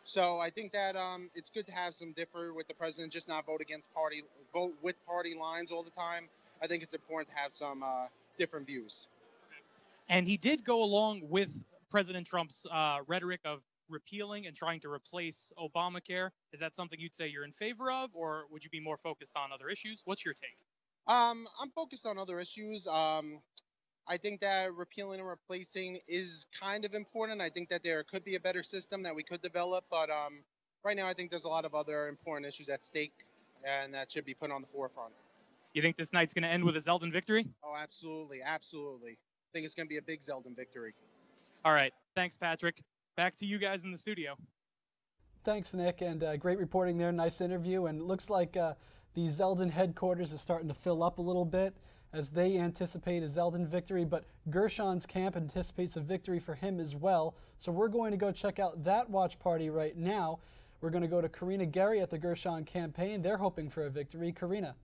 So I think that it's good to have some differ with the president, just not vote with party lines all the time. I think it's important to have some different views. And he did go along with President Trump's rhetoric of repealing and trying to replace Obamacare. Is that something you'd say you're in favor of, or would you be more focused on other issues? What's your take? I'm focused on other issues. I think that repealing and replacing is kind of important. I think that there could be a better system that we could develop, but right now I think there's a lot of other important issues at stake, and that should be put on the forefront. You think this night's going to end with a Zeldin victory? Oh, absolutely, absolutely. I think it's going to be a big Zeldin victory. All right. Thanks, Patrick. Back to you guys in the studio. Thanks, Nick, and great reporting there. Nice interview, and it looks like the Zeldin headquarters is starting to fill up a little bit as they anticipate a Zeldin victory, but Gershon's camp anticipates a victory for him as well. So we're going to go check out that watch party right now. We're going to go to Karina Gary at the Gershon campaign. They're hoping for a victory. Karina.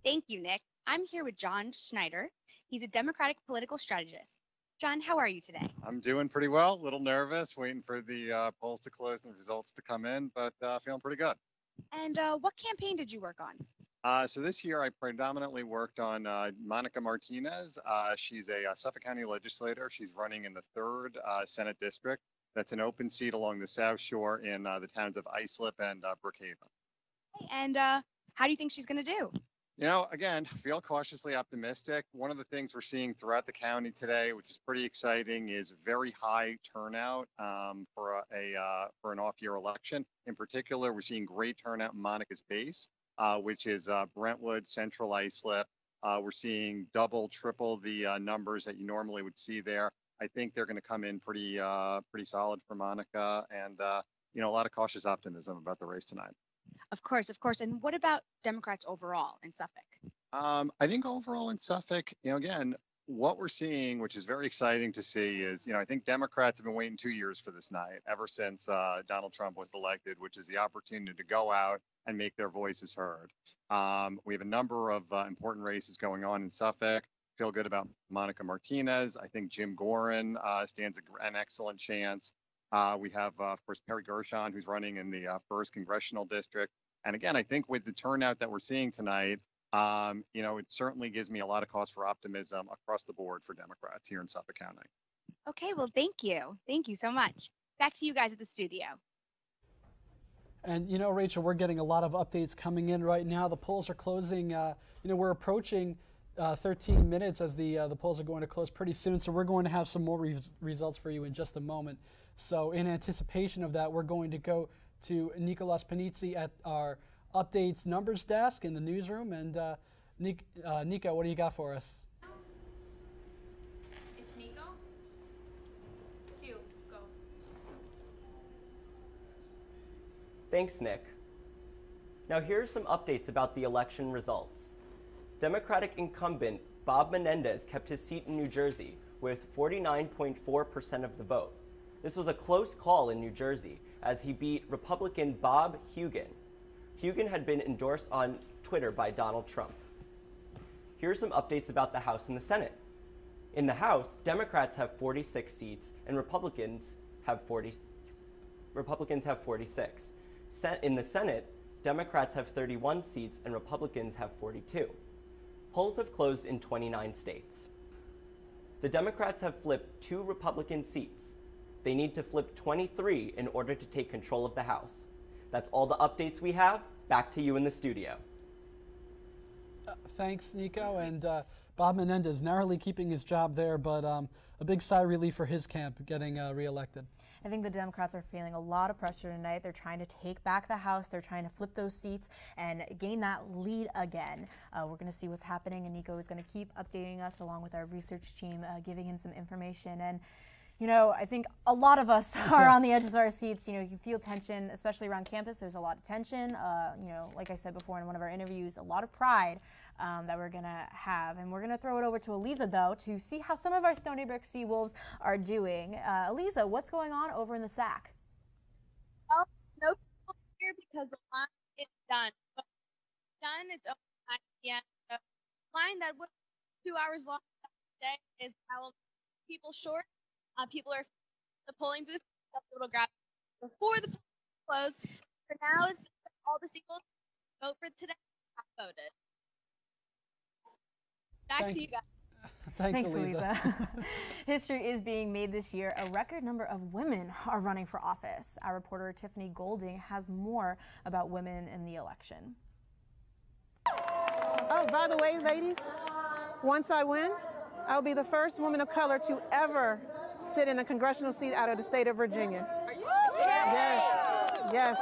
Thank you, Nick. I'm here with John Schneider. He's a Democratic political strategist. John, how are you today? I'm doing pretty well, a little nervous, waiting for the polls to close and the results to come in, but feeling pretty good. And what campaign did you work on? So this year I predominantly worked on Monica Martinez. She's a Suffolk County legislator. She's running in the 3rd Senate District. That's an open seat along the South Shore in the towns of Islip and Brookhaven. And how do you think she's going to do? You know, again, feel cautiously optimistic. One of the things we're seeing throughout the county today, which is pretty exciting, is very high turnout for an off-year election. In particular, we're seeing great turnout in Monica's base, which is Brentwood, Central Islip. We're seeing double, triple the numbers that you normally would see there. I think they're going to come in pretty solid for Monica, and you know, a lot of cautious optimism about the race tonight. Of course, of course. And what about Democrats overall in Suffolk? I think overall in Suffolk, you know, again, what we're seeing, which is very exciting to see, is, you know, I think Democrats have been waiting 2 years for this night, ever since Donald Trump was elected, which is the opportunity to go out and make their voices heard. We have a number of important races going on in Suffolk. Feel good about Monica Martinez. I think Jim Gorin stands an excellent chance. We have, of course, Perry Gershon, who's running in the 1st Congressional District. And again, I think with the turnout that we're seeing tonight, you know, it certainly gives me a lot of cause for optimism across the board for Democrats here in Suffolk County. Okay, well, thank you. Thank you so much. Back to you guys at the studio. And, you know, Rachel, we're getting a lot of updates coming in right now. The polls are closing. You know, we're approaching 13 minutes as the polls are going to close pretty soon. So we're going to have some more results for you in just a moment. So in anticipation of that, we're going to go to Nicolas Panizzi at our updates numbers desk in the newsroom. And Nico, what do you got for us? It's Nico. Thanks, Nick. Now here are some updates about the election results. Democratic incumbent Bob Menendez kept his seat in New Jersey with 49.4% of the vote. This was a close call in New Jersey as he beat Republican Bob Hugin. Hugin had been endorsed on Twitter by Donald Trump. Here are some updates about the House and the Senate. In the House, Democrats have 46 seats and Republicans have 46. In the Senate, Democrats have 31 seats and Republicans have 42. Polls have closed in 29 states. The Democrats have flipped 2 Republican seats. They need to flip 23 in order to take control of the House. That's all the updates we have. Back to you in the studio. Thanks, Nico. And Bob Menendez narrowly keeping his job there, but a big sigh of relief for his camp getting reelected. I think the Democrats are feeling a lot of pressure tonight. They're trying to take back the House. They're trying to flip those seats and gain that lead again. We're going to see what's happening, and Nico is going to keep updating us along with our research team, giving him some information. And you know, I think a lot of us are on the edges of our seats. You know, you can feel tension, especially around campus. There's a lot of tension. You know, like I said before in one of our interviews, a lot of pride that we're going to have. And we're going to throw it over to Eliza, though, to see how some of our Stony Brook Seawolves are doing. Eliza, what's going on over in the SAC? Well, no people here because the line is done. But it's over 9 p.m. The line that was 2 hours long today is now people short. People are the polling booth. Little grab before the polls close. For now, it's all the Seagulls vote for today have voted. Back to you guys. Thanks, Eliza. History is being made this year. A record number of women are running for office. Our reporter Tiffany Golding has more about women in the election. Oh, by the way, ladies, once I win, I'll be the first woman of color to ever sit in a congressional seat out of the state of Virginia. Are you serious? Yes.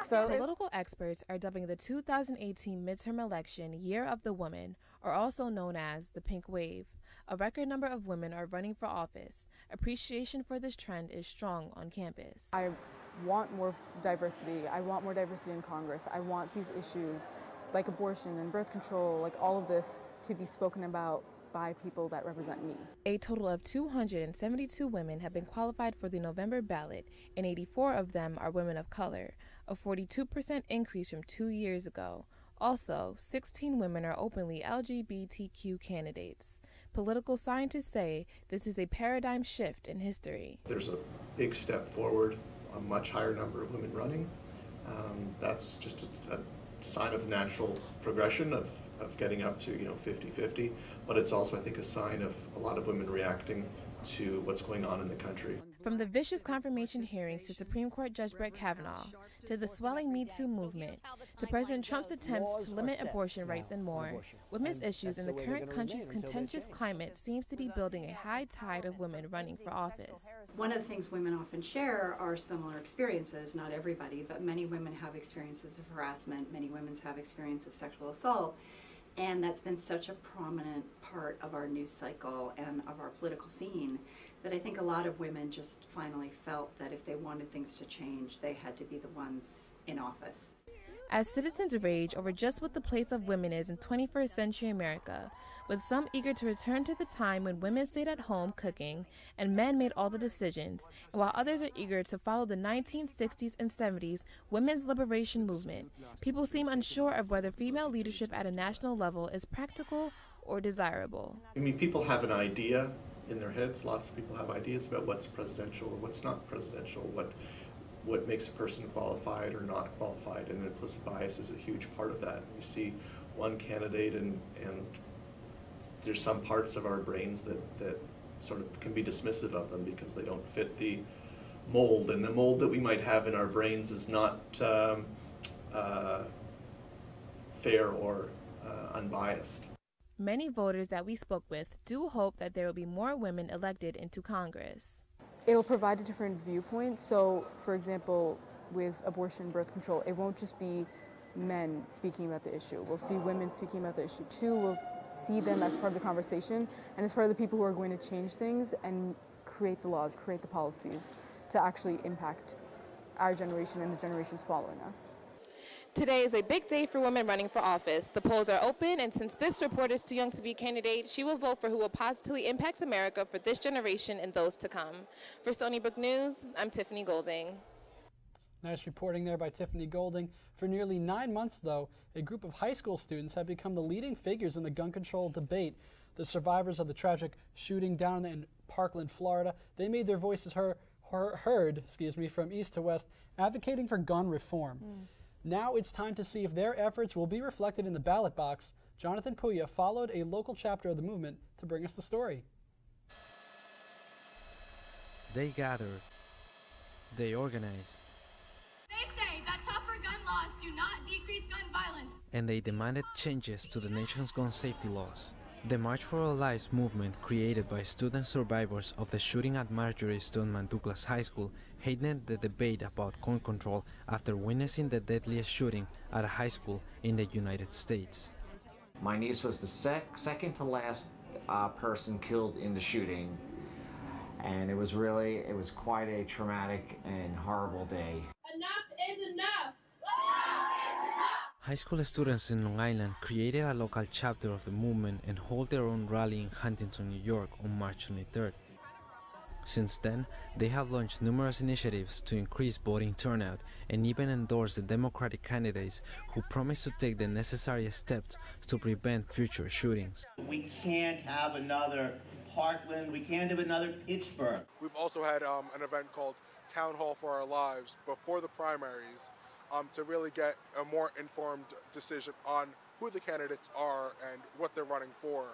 So political experts are dubbing the 2018 midterm election Year of the Woman, or also known as the Pink Wave. A record number of women are running for office. Appreciation for this trend is strong on campus. I want more diversity. I want more diversity in Congress. I want these issues like abortion and birth control, like all of this, to be spoken about by people that represent me. A total of 272 women have been qualified for the November ballot, and 84 of them are women of color, a 42% increase from 2 years ago. Also, 16 women are openly LGBTQ candidates. Political scientists say this is a paradigm shift in history. There's a big step forward, a much higher number of women running. That's just a sign of natural progression of getting up to 50-50, but it's also, I think, a sign of a lot of women reacting to what's going on in the country. From the vicious confirmation hearings to Supreme Court Judge Brett Kavanaugh, to the swelling Me Too movement, to President Trump's attempts to limit abortion rights and more, women's issues in the current country's contentious climate seems to be building a high tide of women running for office. One of the things women often share are similar experiences. Not everybody, but many women have experiences of harassment. Many women have experience of sexual assault. And that's been such a prominent part of our news cycle and of our political scene that I think a lot of women just finally felt that if they wanted things to change, they had to be the ones in office. As citizens rage over just what the place of women is in 21st century America, with some eager to return to the time when women stayed at home cooking and men made all the decisions, and while others are eager to follow the 1960s and 70s women's liberation movement, people seem unsure of whether female leadership at a national level is practical or desirable. I mean, people have an idea in their heads. Lots of people have ideas about what's presidential or what's not presidential, what makes a person qualified or not qualified, and implicit bias is a huge part of that. You see one candidate and there's some parts of our brains that sort of can be dismissive of them because they don't fit the mold, and the mold that we might have in our brains is not fair or unbiased. Many voters that we spoke with do hope that there will be more women elected into Congress. It'll provide a different viewpoint. So, for example, with abortion, birth control, it won't just be men speaking about the issue. We'll see women speaking about the issue too. We'll see them as part of the conversation and as part of the people who are going to change things and create the laws, create the policies to actually impact our generation and the generations following us. Today is a big day for women running for office. The polls are open, and since this report is too young to be a candidate, she will vote for who will positively impact America for this generation and those to come. For Stony Brook News, I'm Tiffany Golding. Nice reporting there by Tiffany Golding. For nearly 9 months, though, a group of high school students have become the leading figures in the gun control debate. The survivors of the tragic shooting down in Parkland, Florida, they made their voices heard from east to west, advocating for gun reform. Now it's time to see if their efforts will be reflected in the ballot box. Jonathan Puya followed a local chapter of the movement to bring us the story. They gathered. They organized. They say that tougher gun laws do not decrease gun violence. And they demanded changes to the nation's gun safety laws. The March for Our Lives movement, created by student survivors of the shooting at Marjorie Stoneman Douglas High School, heightened the debate about gun control after witnessing the deadliest shooting at a high school in the United States. My niece was the second to last person killed in the shooting, and it was quite a traumatic and horrible day. Enough is enough! High school students in Long Island created a local chapter of the movement and hold their own rally in Huntington, New York on March 23rd. Since then, they have launched numerous initiatives to increase voting turnout and even endorse the Democratic candidates who promise to take the necessary steps to prevent future shootings. We can't have another Parkland, we can't have another Pittsburgh. We've also had an event called Town Hall for Our Lives before the primaries to really get a more informed decision on who the candidates are and what they're running for.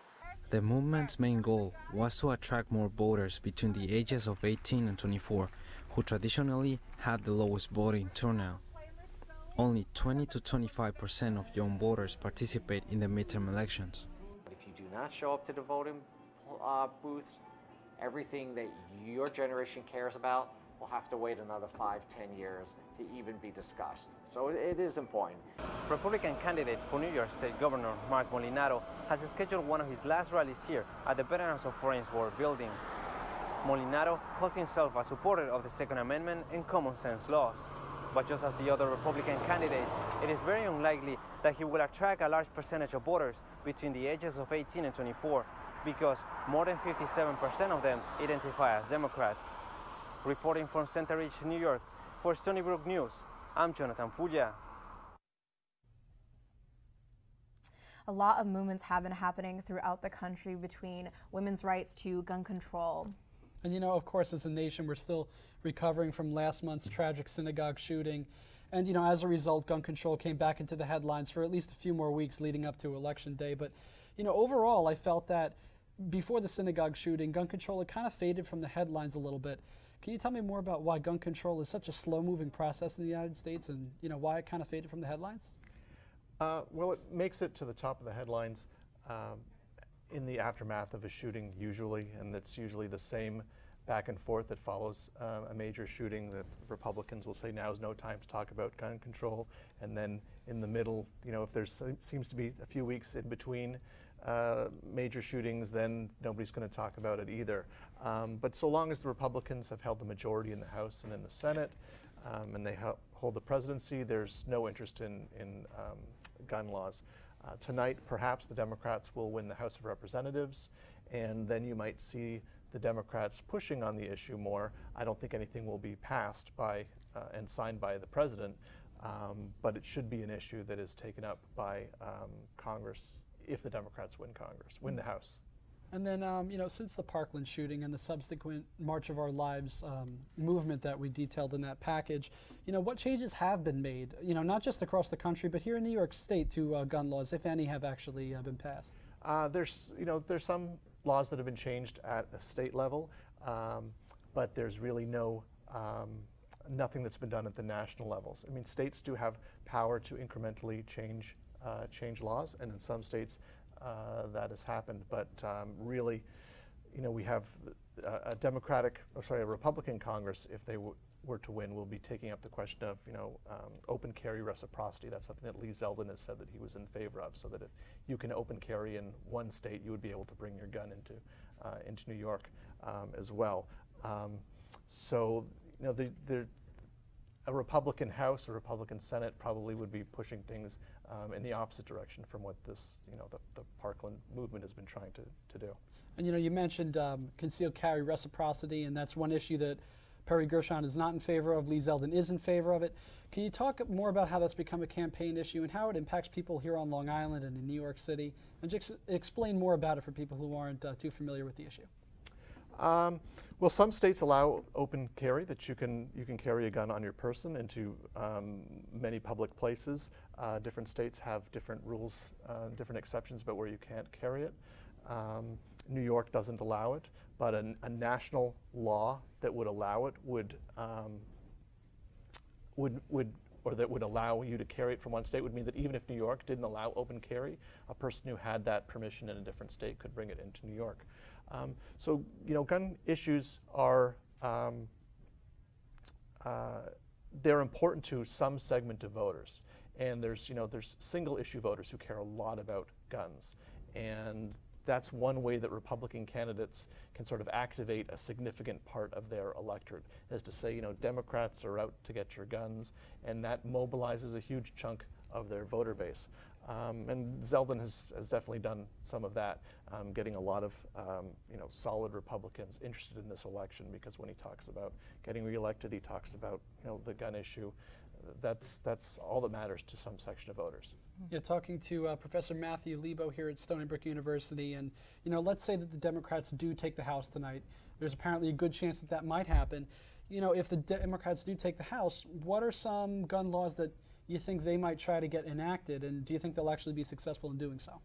The movement's main goal was to attract more voters between the ages of 18 and 24, who traditionally have the lowest voting turnout. Only 20 to 25% of young voters participate in the midterm elections. If you do not show up to the voting booths, everything that your generation cares about will have to wait another 5-10 years to even be discussed. So it is important. Republican candidate for New York State Governor Mark Molinaro has scheduled one of his last rallies here at the Veterans of Foreign War building. Molinaro calls himself a supporter of the Second Amendment and common sense laws. But just as the other Republican candidates, it is very unlikely that he will attract a large percentage of voters between the ages of 18 and 24, because more than 57% of them identify as Democrats. Reporting from Center Ridge, New York, for Stony Brook News, I'm Jonathan Puya. A lot of movements have been happening throughout the country between women's rights to gun control. And you know, of course, as a nation, we're still recovering from last month's tragic synagogue shooting. And you know, as a result, gun control came back into the headlines for at least a few more weeks leading up to Election Day. But you know, overall, I felt that before the synagogue shooting, gun control had kind of faded from the headlines a little bit. Can you tell me more about why gun control is such a slow-moving process in the United States, and you know why it kind of faded from the headlines? Well, it makes it to the top of the headlines in the aftermath of a shooting usually, and it's usually the same back and forth that follows a major shooting. The Republicans will say now's no time to talk about gun control, and then in the middle, you know, if there seems to be a few weeks in between major shootings, then nobody's going to talk about it either. But so long as the Republicans have held the majority in the House and in the Senate, and they hold the presidency, there's no interest in gun laws. Tonight, perhaps the Democrats will win the House of Representatives, and then you might see the Democrats pushing on the issue more. I don't think anything will be passed by and signed by the president, but it should be an issue that is taken up by Congress if the Democrats win the House. And then, you know, since the Parkland shooting and the subsequent March of Our Lives movement that we detailed in that package, you know, what changes have been made, you know, not just across the country, but here in New York State to gun laws, if any, have actually been passed? There's some laws that have been changed at a state level, but there's really nothing that's been done at the national levels. I mean, states do have power to incrementally change laws, and in some states that has happened. But really, you know, we have a Republican Congress, if they were to win, will be taking up the question of, you know, open carry reciprocity. That's something that Lee Zeldin has said that he was in favor of, so that if you can open carry in one state, you would be able to bring your gun into New York as well. So, you know, a Republican House, a Republican Senate probably would be pushing things in the opposite direction from what this, the Parkland movement has been trying to do. And you mentioned concealed carry reciprocity, and that's one issue that Perry Gershon is not in favor of. Lee Zeldin is in favor of it. Can you talk more about how that's become a campaign issue and how it impacts people here on Long Island and in New York City? And just explain more about it for people who aren't too familiar with the issue. Well, some states allow open carry, that you can carry a gun on your person into many public places. Different states have different rules, different exceptions about where you can't carry it. New York doesn't allow it, but a national law that would allow it would allow you to carry it from one state would mean that even if New York didn't allow open carry, a person who had that permission in a different state could bring it into New York. So, gun issues are, they're important to some segment of voters. And there's single issue voters who care a lot about guns. And that's one way that Republican candidates can sort of activate a significant part of their electorate, is to say, Democrats are out to get your guns, and that mobilizes a huge chunk of their voter base. And Zeldin has definitely done some of that, getting a lot of solid Republicans interested in this election, because when he talks about getting reelected, he talks about the gun issue. That's all that matters to some section of voters. Yeah, talking to Professor Matthew Lebo here at Stony Brook University, and let's say that the Democrats do take the House tonight. There's apparently a good chance that that might happen. If the Democrats do take the House, what are some gun laws that you think they might try to get enacted, and do you think they'll actually be successful in doing so?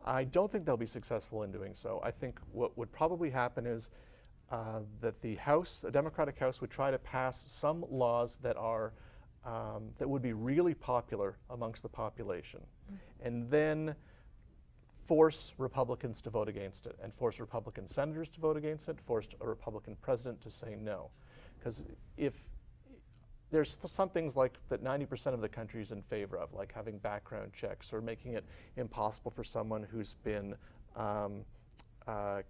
I don't think they'll be successful in doing so. I think what would probably happen is that the Democratic House would try to pass some laws that are that would be really popular amongst the population, and then force Republicans to vote against it, and force Republican senators to vote against it, force a Republican president to say no. Because if there's some things like that 90% of the country is in favor of, like having background checks or making it impossible for someone who's been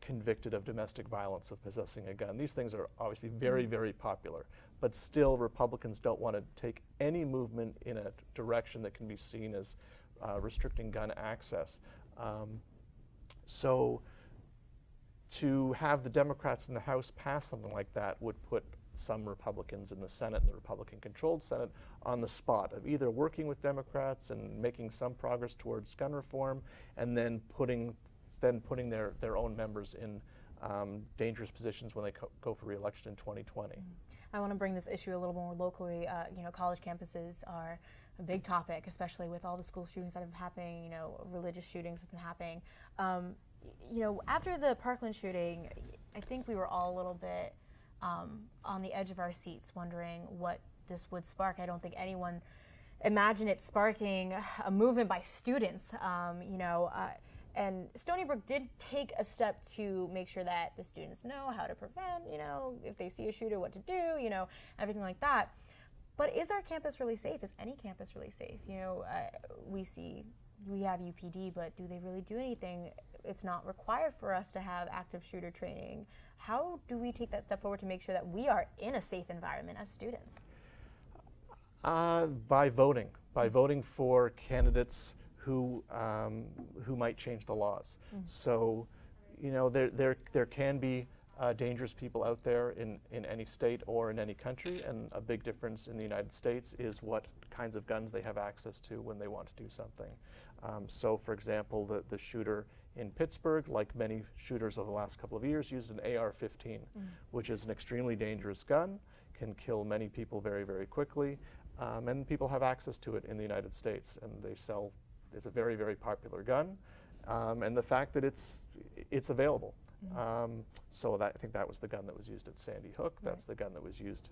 convicted of domestic violence of possessing a gun. These things are obviously very, very popular, but still Republicans don't want to take any movement in a direction that can be seen as restricting gun access. So to have the Democrats in the House pass something like that would put some Republicans in the Senate, and the Republican-controlled Senate, on the spot of either working with Democrats and making some progress towards gun reform, and then putting their own members in dangerous positions when they go for re-election in 2020. I want to bring this issue a little more locally. College campuses are a big topic, especially with all the school shootings that have been happening, religious shootings have been happening. After the Parkland shooting, I think we were all a little bit on the edge of our seats wondering what this would spark. I don't think anyone imagined it sparking a movement by students, and Stony Brook did take a step to make sure that the students know how to prevent, if they see a shooter, what to do, everything like that. But is our campus really safe? Is any campus really safe? We have UPD, but do they really do anything? It's not required for us to have active shooter training. How do we take that step forward to make sure that we are in a safe environment as students? By voting for candidates who might change the laws. So, there can be dangerous people out there in any state or in any country, and a big difference in the United States is what kinds of guns they have access to when they want to do something. So, for example, the shooter in Pittsburgh, like many shooters over the last couple of years, used an AR-15, which is an extremely dangerous gun, can kill many people very, very quickly, and people have access to it in the United States, and it's a very, very popular gun, and the fact that it's available. So I think that was the gun that was used at Sandy Hook. That's the gun that was used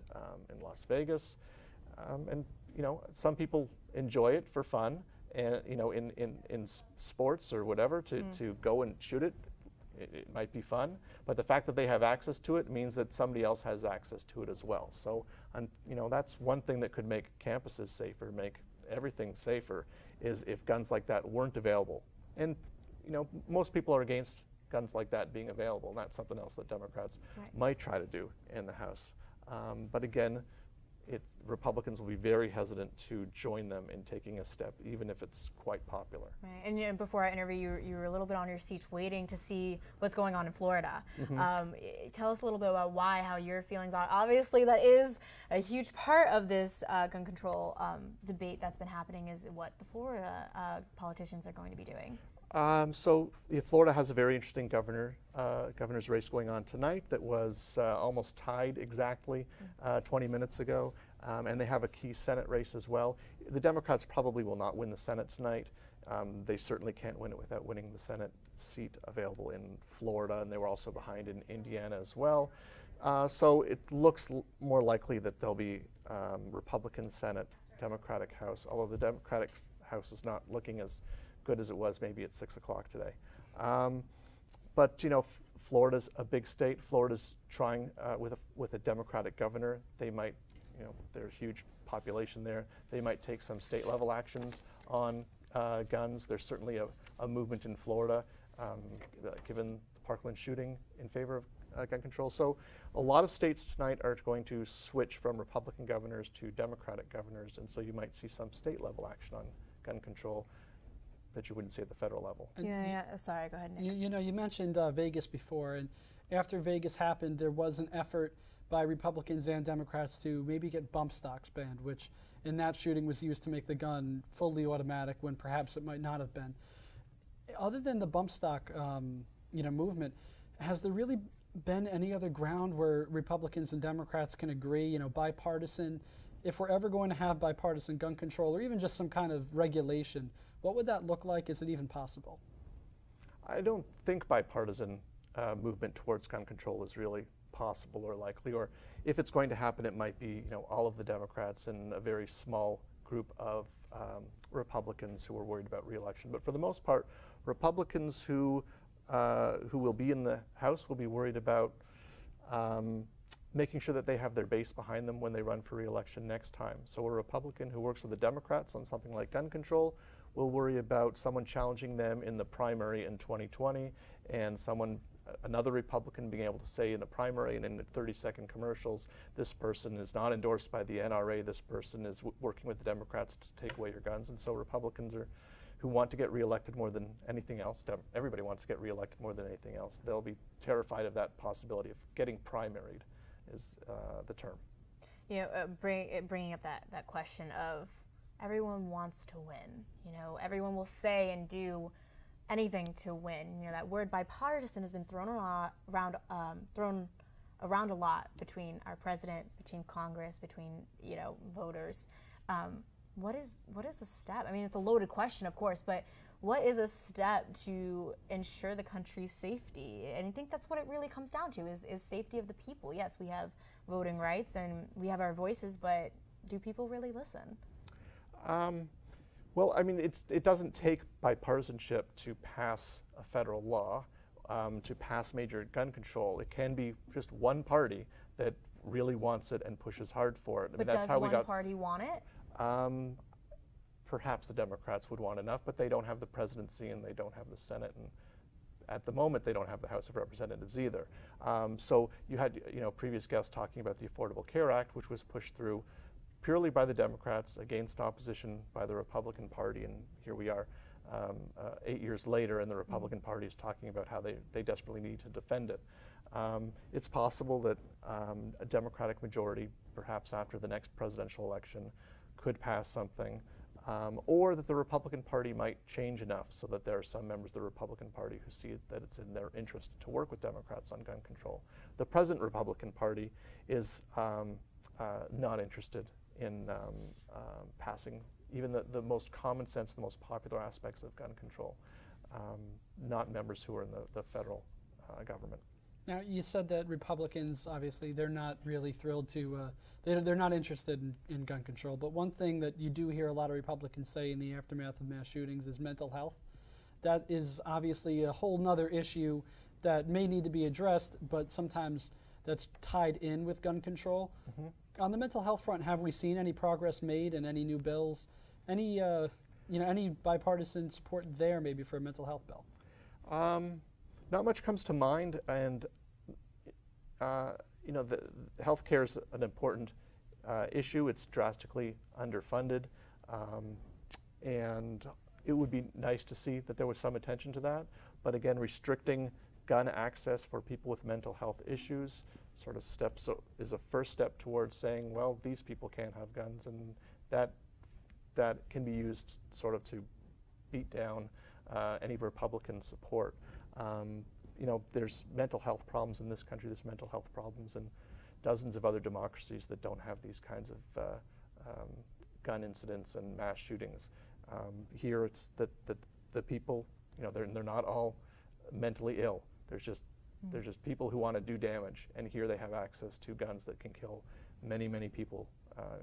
in Las Vegas, and some people enjoy it for fun, and in sports or whatever to go and shoot it. It might be fun, but the fact that they have access to it means that somebody else has access to it as well. So, that's one thing that could make campuses safer, make everything safer, is if guns like that weren't available. And, most people are against guns like that being available, and that's something else that Democrats might try to do in the House. But again, Republicans will be very hesitant to join them in taking a step, even if it's quite popular. Right. And before our interview, you were a little bit on your seat waiting to see what's going on in Florida. Tell us a little bit about how your feelings are. Obviously, that is a huge part of this gun control debate that's been happening, is what the Florida politicians are going to be doing. So Florida has a very interesting governor's race going on tonight that was almost tied exactly 20 minutes ago. And they have a key Senate race as well. The Democrats probably will not win the Senate tonight. They certainly can't win it without winning the Senate seat available in Florida, and they were also behind in Indiana as well. So it looks more likely that there'll be Republican Senate, Democratic House, although the Democratic House is not looking as good as it was maybe at 6 o'clock today. But you know, Florida's a big state. Florida's trying with a Democratic governor. They might, you know, there's a huge population there. They might take some state level actions on guns. There's certainly a movement in Florida, given the Parkland shooting, in favor of gun control. So a lot of states tonight are going to switch from Republican governors to Democratic governors, and so you might see some state level action on gun control that you wouldn't see at the federal level. Sorry, go ahead, Nick. You know, you mentioned Vegas before, and after Vegas happened, there was an effort by Republicans and Democrats to maybe get bump stocks banned, which in that shooting was used to make the gun fully automatic when perhaps it might not have been. Other than the bump stock movement, has there really been any other ground where Republicans and Democrats can agree, you know, bipartisan? If we're ever going to have bipartisan gun control or even just some kind of regulation, what would that look like? Is it even possible? I don't think bipartisan movement towards gun control is really possible or likely, or if it's going to happen, it might be, you know, all of the Democrats and a very small group of Republicans who are worried about re-election. But for the most part, Republicans who will be in the House will be worried about making sure that they have their base behind them when they run for re-election next time. So a Republican who works with the Democrats on something like gun control will worry about someone challenging them in the primary in 2020, and another Republican being able to say in the primary and in the 30-second commercials, this person is not endorsed by the NRA, this person is working with the Democrats to take away your guns. And so Republicans who want to get reelected more than anything else, everybody wants to get reelected more than anything else, they'll be terrified of that possibility of getting primaried, is the term. You know, bringing up that question of everyone wants to win. You know, everyone will say and do anything to win. You know, that word bipartisan has been thrown around a lot between our president, between Congress, between, you know, voters. What is a step? I mean, it's a loaded question, of course, but what is a step to ensure the country's safety? And I think that's what it really comes down to, is safety of the people. Yes, we have voting rights and we have our voices, but do people really listen? Well, I mean, it doesn't take bipartisanship to pass a federal law, to pass major gun control. It can be just one party that really wants it and pushes hard for it. I But mean, that's does how one party want it? Perhaps the Democrats would want enough, but they don't have the presidency and they don't have the Senate, and at the moment they don't have the House of Representatives either. So you had, you know, previous guests talking about the Affordable Care Act, which was pushed through purely by the Democrats against opposition by the Republican Party, and here we are 8 years later, and the Republican Party is talking about how they desperately need to defend it. It's possible that a Democratic majority, perhaps after the next presidential election, could pass something, or that the Republican Party might change enough so that there are some members of the Republican Party who see that it's in their interest to work with Democrats on gun control. The present Republican Party is not interested in passing even the most common sense, the most popular aspects of gun control, not members who are in the federal government. Now, you said that Republicans, obviously, they're not really thrilled to, they're not interested in gun control, but one thing that you do hear a lot of Republicans say in the aftermath of mass shootings is mental health. That is obviously a whole nother issue that may need to be addressed, but sometimes that's tied in with gun control. On the mental health front, have we seen any progress made and any new bills? Any, any bipartisan support there maybe for a mental health bill? Not much comes to mind, and the healthcare is an important issue. It's drastically underfunded, and it would be nice to see that there was some attention to that. But again, restricting gun access for people with mental health issues sort of is a first step towards saying, well, these people can't have guns, and that can be used sort of to beat down any Republican support. You know, there's mental health problems in this country. There's mental health problems in dozens of other democracies that don't have these kinds of gun incidents and mass shootings. Here, it's that the people, you know, they're not all mentally ill. There's just people who want to do damage, and here they have access to guns that can kill many, many people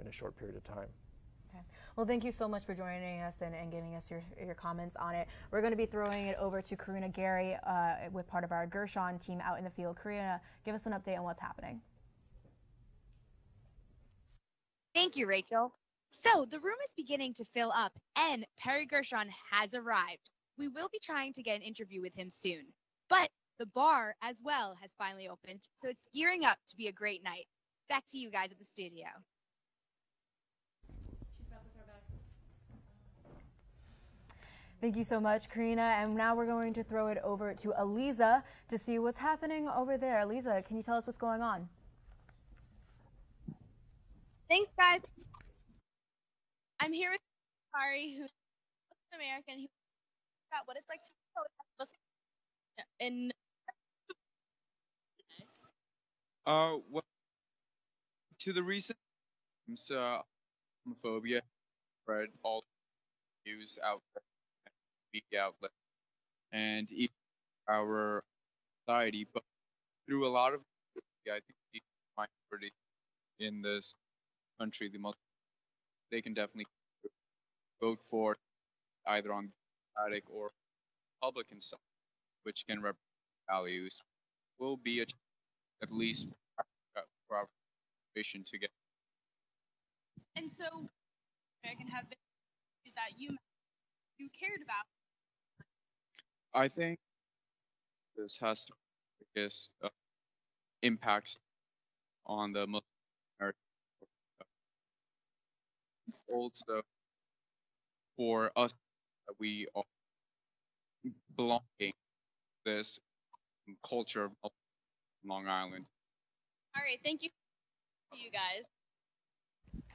in a short period of time. Okay. Well, thank you so much for joining us and giving us your comments on it. We're going to be throwing it over to Karina Gary with part of our Gershon team out in the field. Karina, give us an update on what's happening. Thank you, Rachel. So the room is beginning to fill up, and Perry Gershon has arrived. We will be trying to get an interview with him soon. But the bar as well has finally opened, so it's gearing up to be a great night. Back to you guys at the studio. Thank you so much, Karina. And now we're going to throw it over to Aliza to see what's happening over there. Aliza, can you tell us what's going on? Thanks, guys. I'm here with Ari, who's an American. He about what it's like to in. Well, to the recent homophobia spread all news out there, media outlets, and even our society, but through a lot of, I think the minority in this country, the most, they can definitely vote for either on Democratic or Republican side, which can represent values. Will be at least for our vision to get. And so, American have been issues that you cared about. I think this has to be the biggest impact on the Muslim American. Also, for us, we are belonging to this culture of Long Island. All right, thank you to you guys.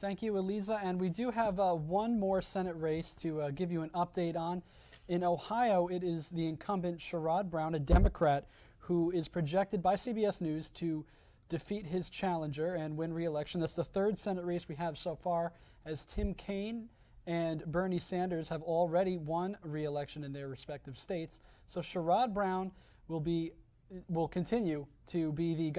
Thank you, Aliza. And we do have one more Senate race to give you an update on. In Ohio, it is the incumbent Sherrod Brown, a Democrat, who is projected by CBS News to defeat his challenger and win re-election. That's the third Senate race we have so far, as Tim Kaine and Bernie Sanders have already won re-election in their respective states. So Sherrod Brown will continue to be the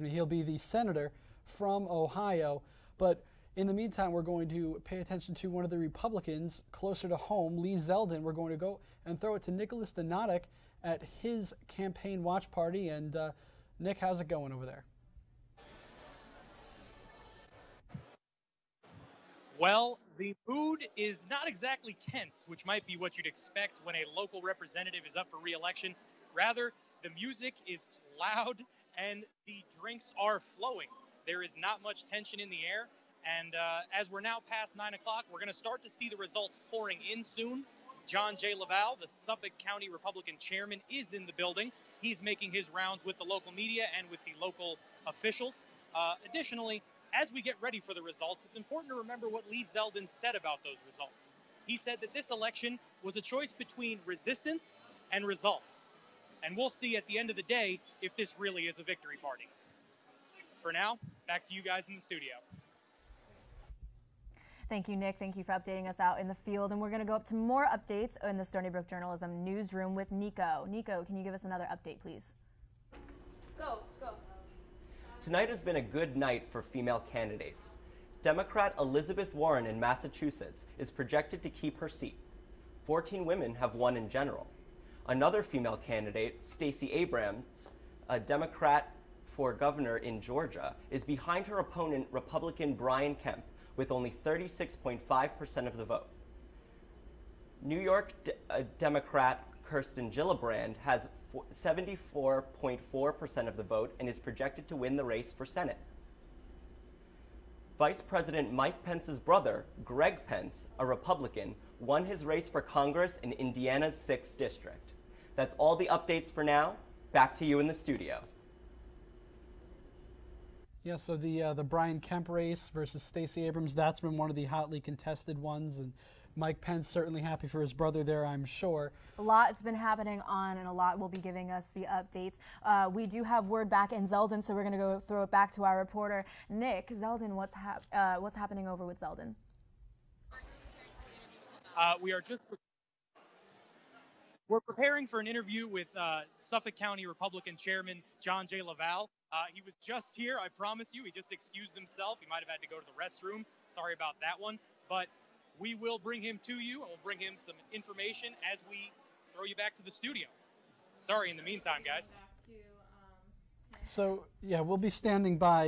he'll be the senator from Ohio. But in the meantime, we're going to pay attention to one of the Republicans closer to home, Lee Zeldin. We're going to go and throw it to Nicholas Donatic at his campaign watch party. And Nick, how's it going over there? Well, the mood is not exactly tense, which might be what you'd expect when a local representative is up for re-election. Rather, the music is loud and the drinks are flowing. There is not much tension in the air. And as we're now past 9 o'clock, we're going to start to see the results pouring in soon. John J. Laval, the Suffolk County Republican chairman, is in the building. He's making his rounds with the local media and with the local officials. Additionally, as we get ready for the results, it's important to remember what Lee Zeldin said about those results. He said that this election was a choice between resistance and results. And we'll see at the end of the day if this really is a victory party. For now, back to you guys in the studio. Thank you, Nick. Thank you for updating us out in the field. And we're going to go up to more updates in the Stony Brook Journalism newsroom with Nico. Nico, can you give us another update, please? Go. Tonight has been a good night for female candidates. Democrat Elizabeth Warren in Massachusetts is projected to keep her seat. 14 women have won in general. Another female candidate, Stacey Abrams, a Democrat for governor in Georgia, is behind her opponent, Republican Brian Kemp, with only 36.5% of the vote. New York Democrat Kirsten Gillibrand has 74.4% of the vote and is projected to win the race for Senate. Vice President Mike Pence's brother, Greg Pence, a Republican, won his race for Congress in Indiana's 6th district. That's all the updates for now. Back to you in the studio. Yeah, so the Brian Kemp race versus Stacey Abrams, that's been one of the hotly contested ones, and Mike Pence certainly happy for his brother there, I'm sure. A lot's been happening on, and a lot will be giving us the updates. We do have word back in Zeldin, so we're going to go throw it back to our reporter, Nick. Zeldin, what's happening over with Zeldin? We're preparing for an interview with Suffolk County Republican Chairman John J. Laval. He was just here, I promise you. He just excused himself. He might have had to go to the restroom. Sorry about that one. But we will bring him to you, and we'll bring him some information as we throw you back to the studio. Sorry in the meantime, guys. So, yeah, we'll be standing by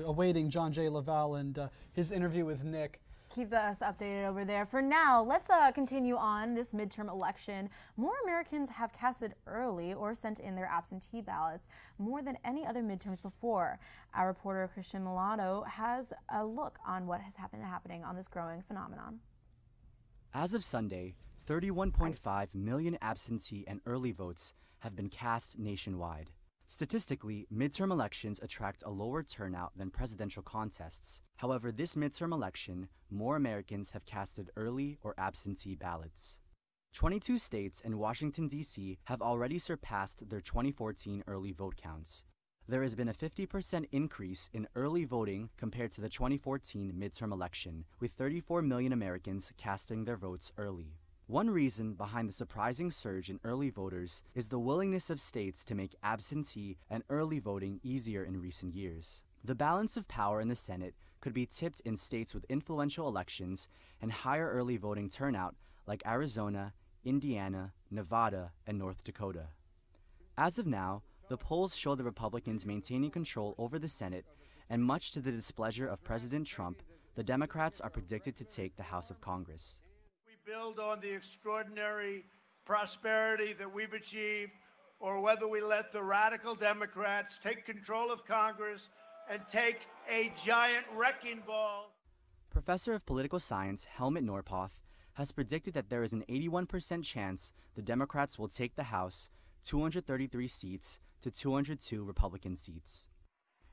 awaiting John J. Laval and his interview with Nick. Keep us updated over there. For now, let's continue on this midterm election. More Americans have casted early or sent in their absentee ballots more than any other midterms before. Our reporter Christian Milano has a look on what has been happening on this growing phenomenon. As of Sunday, 31.5 million absentee and early votes have been cast nationwide. Statistically, midterm elections attract a lower turnout than presidential contests. However, this midterm election, more Americans have casted early or absentee ballots. 22 states and Washington, D.C. have already surpassed their 2014 early vote counts. There has been a 50% increase in early voting compared to the 2014 midterm election, with 34 million Americans casting their votes early. One reason behind the surprising surge in early voters is the willingness of states to make absentee and early voting easier in recent years. The balance of power in the Senate could be tipped in states with influential elections and higher early voting turnout like Arizona, Indiana, Nevada, and North Dakota. As of now, the polls show the Republicans maintaining control over the Senate, and much to the displeasure of President Trump, the Democrats are predicted to take the House of Congress. Build on the extraordinary prosperity that we've achieved, or whether we let the radical Democrats take control of Congress and take a giant wrecking ball. Professor of Political Science Helmut Norpoth has predicted that there is an 81% chance the Democrats will take the House, 233 seats to 202 Republican seats.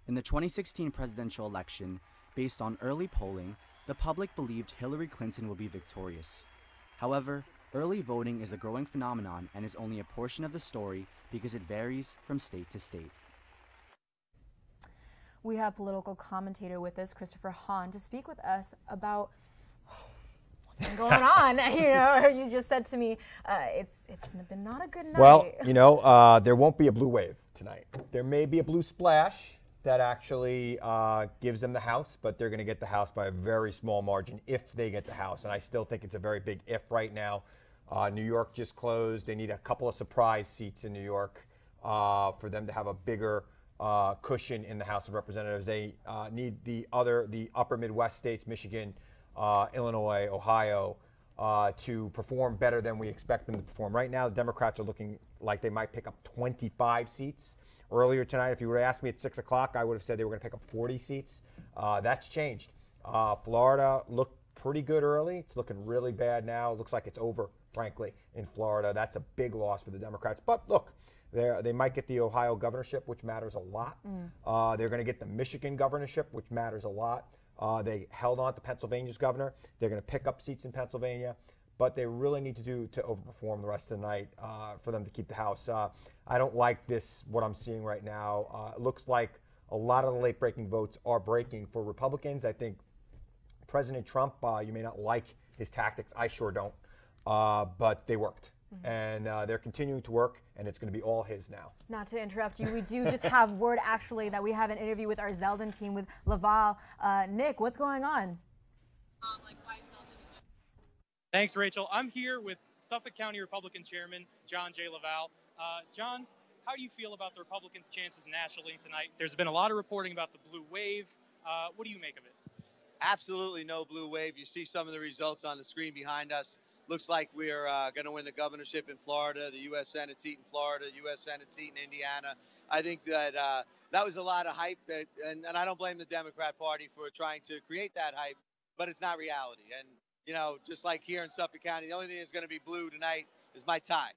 In the 2016 presidential election, based on early polling, the public believed Hillary Clinton will be victorious. However, early voting is a growing phenomenon and is only a portion of the story because it varies from state to state. We have political commentator with us, Christopher Hahn, to speak with us about what's been going on. You just said to me, it's been not a good night. Well, there won't be a blue wave tonight. There may be a blue splash that actually gives them the House, but they're going to get the House by a very small margin if they get the House. And I still think it's a very big if right now. New York just closed. They need a couple of surprise seats in New York for them to have a bigger cushion in the House of Representatives. They need the upper Midwest states, Michigan, Illinois, Ohio, to perform better than we expect them to perform. Right now, the Democrats are looking like they might pick up 25 seats. Earlier tonight, if you would have asked me at 6 o'clock, I would have said they were going to pick up 40 seats. That's changed. Florida looked pretty good early. It's looking really bad now. It looks like it's over, frankly, in Florida. That's a big loss for the Democrats. But look, they might get the Ohio governorship, which matters a lot. They're going to get the Michigan governorship, which matters a lot. They held on to Pennsylvania's governor. They're going to pick up seats in Pennsylvania. But they really need to overperform the rest of the night for them to keep the House. I don't like what I'm seeing right now. It looks like a lot of the late-breaking votes are breaking for Republicans. I think President Trump, you may not like his tactics. I sure don't. But they worked. And they're continuing to work, and it's going to be all his now. Not to interrupt you, we do just have word, actually, that we have an interview with our Zeldin team with Laval. Nick, what's going on? Thanks, Rachel. I'm here with Suffolk County Republican Chairman John J. Laval. John, how do you feel about the Republicans' chances nationally tonight? There's been a lot of reporting about the blue wave. What do you make of it? Absolutely no blue wave. You see some of the results on the screen behind us. Looks like we're going to win the governorship in Florida, the U.S. Senate seat in Florida, the U.S. Senate seat in Indiana. I think that that was a lot of hype, and I don't blame the Democrat Party for trying to create that hype, but it's not reality. And, just like here in Suffolk County, the only thing that's going to be blue tonight is my tie,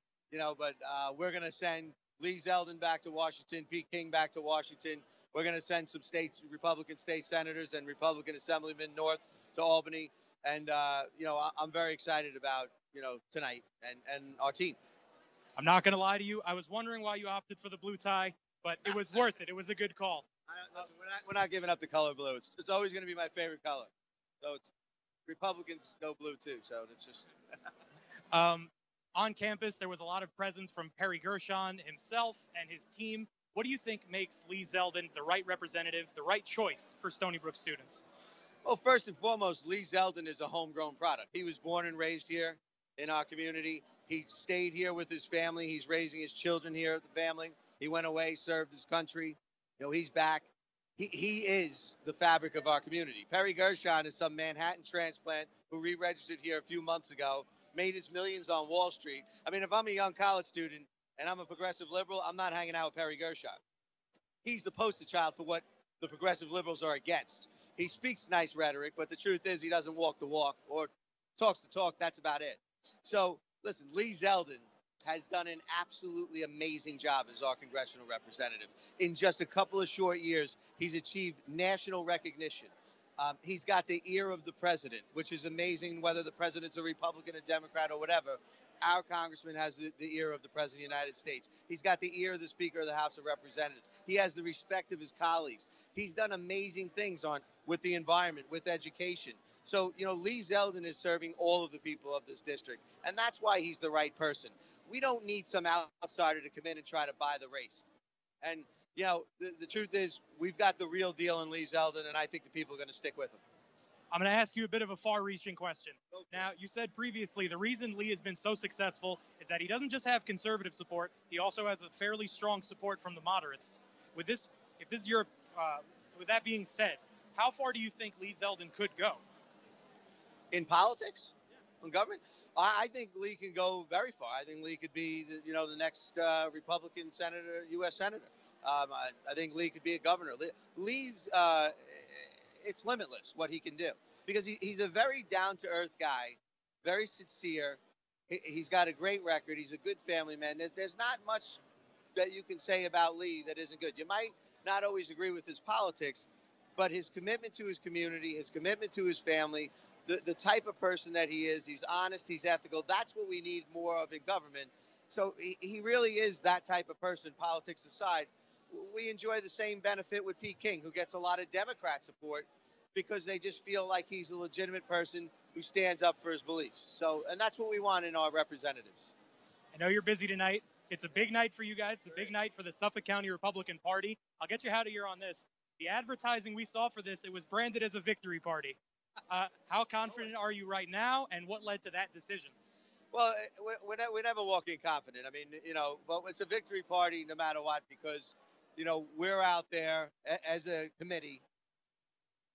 but we're going to send Lee Zeldin back to Washington, Pete King back to Washington. We're going to send some Republican state senators and Republican assemblymen north to Albany. And, I'm very excited about, tonight and our team. I'm not going to lie to you. I was wondering why you opted for the blue tie, but it was worth it. It was a good call. Listen, we're not giving up the color blue. It's always going to be my favorite color. So Republicans go blue too. So it's just. On campus, there was a lot of presence from Perry Gershon himself and his team. What do you think makes Lee Zeldin the right representative, the right choice for Stony Brook students? Well, first and foremost, Lee Zeldin is a homegrown product. He was born and raised here in our community. He stayed here with his family. He's raising his children here at the family. He went away, served his country. He's back. He is the fabric of our community. Perry Gershon is some Manhattan transplant who re-registered here a few months ago, made his millions on Wall Street. I mean, if I'm a young college student and I'm a progressive liberal, I'm not hanging out with Perry Gershon. He's the poster child for what the progressive liberals are against. He speaks nice rhetoric, but the truth is he doesn't walk the walk or talks the talk. That's about it. So, listen, Lee Zeldin has done an absolutely amazing job as our congressional representative. In just a couple of short years, he's achieved national recognition. He's got the ear of the president, which is amazing, whether the president's a Republican, a Democrat, or whatever. Our congressman has the ear of the president of the United States. He's got the ear of the Speaker of the House of Representatives. He has the respect of his colleagues. He's done amazing things with the environment, with education. So, Lee Zeldin is serving all of the people of this district, and that's why he's the right person. We don't need some outsider to come in and try to buy the race. And, the truth is we've got the real deal in Lee Zeldin, and I think the people are going to stick with him. I'm going to ask you a bit of a far-reaching question. Okay. Now, you said previously the reason Lee has been so successful is that he doesn't just have conservative support, he also has a fairly strong support from the moderates. With that being said, how far do you think Lee Zeldin could go? In politics? In government? I think Lee can go very far. I think Lee could be, the next Republican senator, U.S. senator. I think Lee could be a governor. Lee's, it's limitless what he can do because he's a very down-to-earth guy, very sincere. He's got a great record. He's a good family man. There's not much that you can say about Lee that isn't good. You might not always agree with his politics, but his commitment to his community, his commitment to his family, the type of person that he is, he's honest, he's ethical. That's what we need more of in government. So he really is that type of person, politics aside. We enjoy the same benefit with Pete King, who gets a lot of Democrat support because they just feel like he's a legitimate person who stands up for his beliefs. So, and that's what we want in our representatives. I know you're busy tonight. It's a big night for you guys. It's a big night for the Suffolk County Republican Party. I'll get you out of here on this. The advertising we saw for this, it was branded as a victory party. How confident are you right now, and what led to that decision? Well, we never walk in confident. I mean, but it's a victory party no matter what because, we're out there as a committee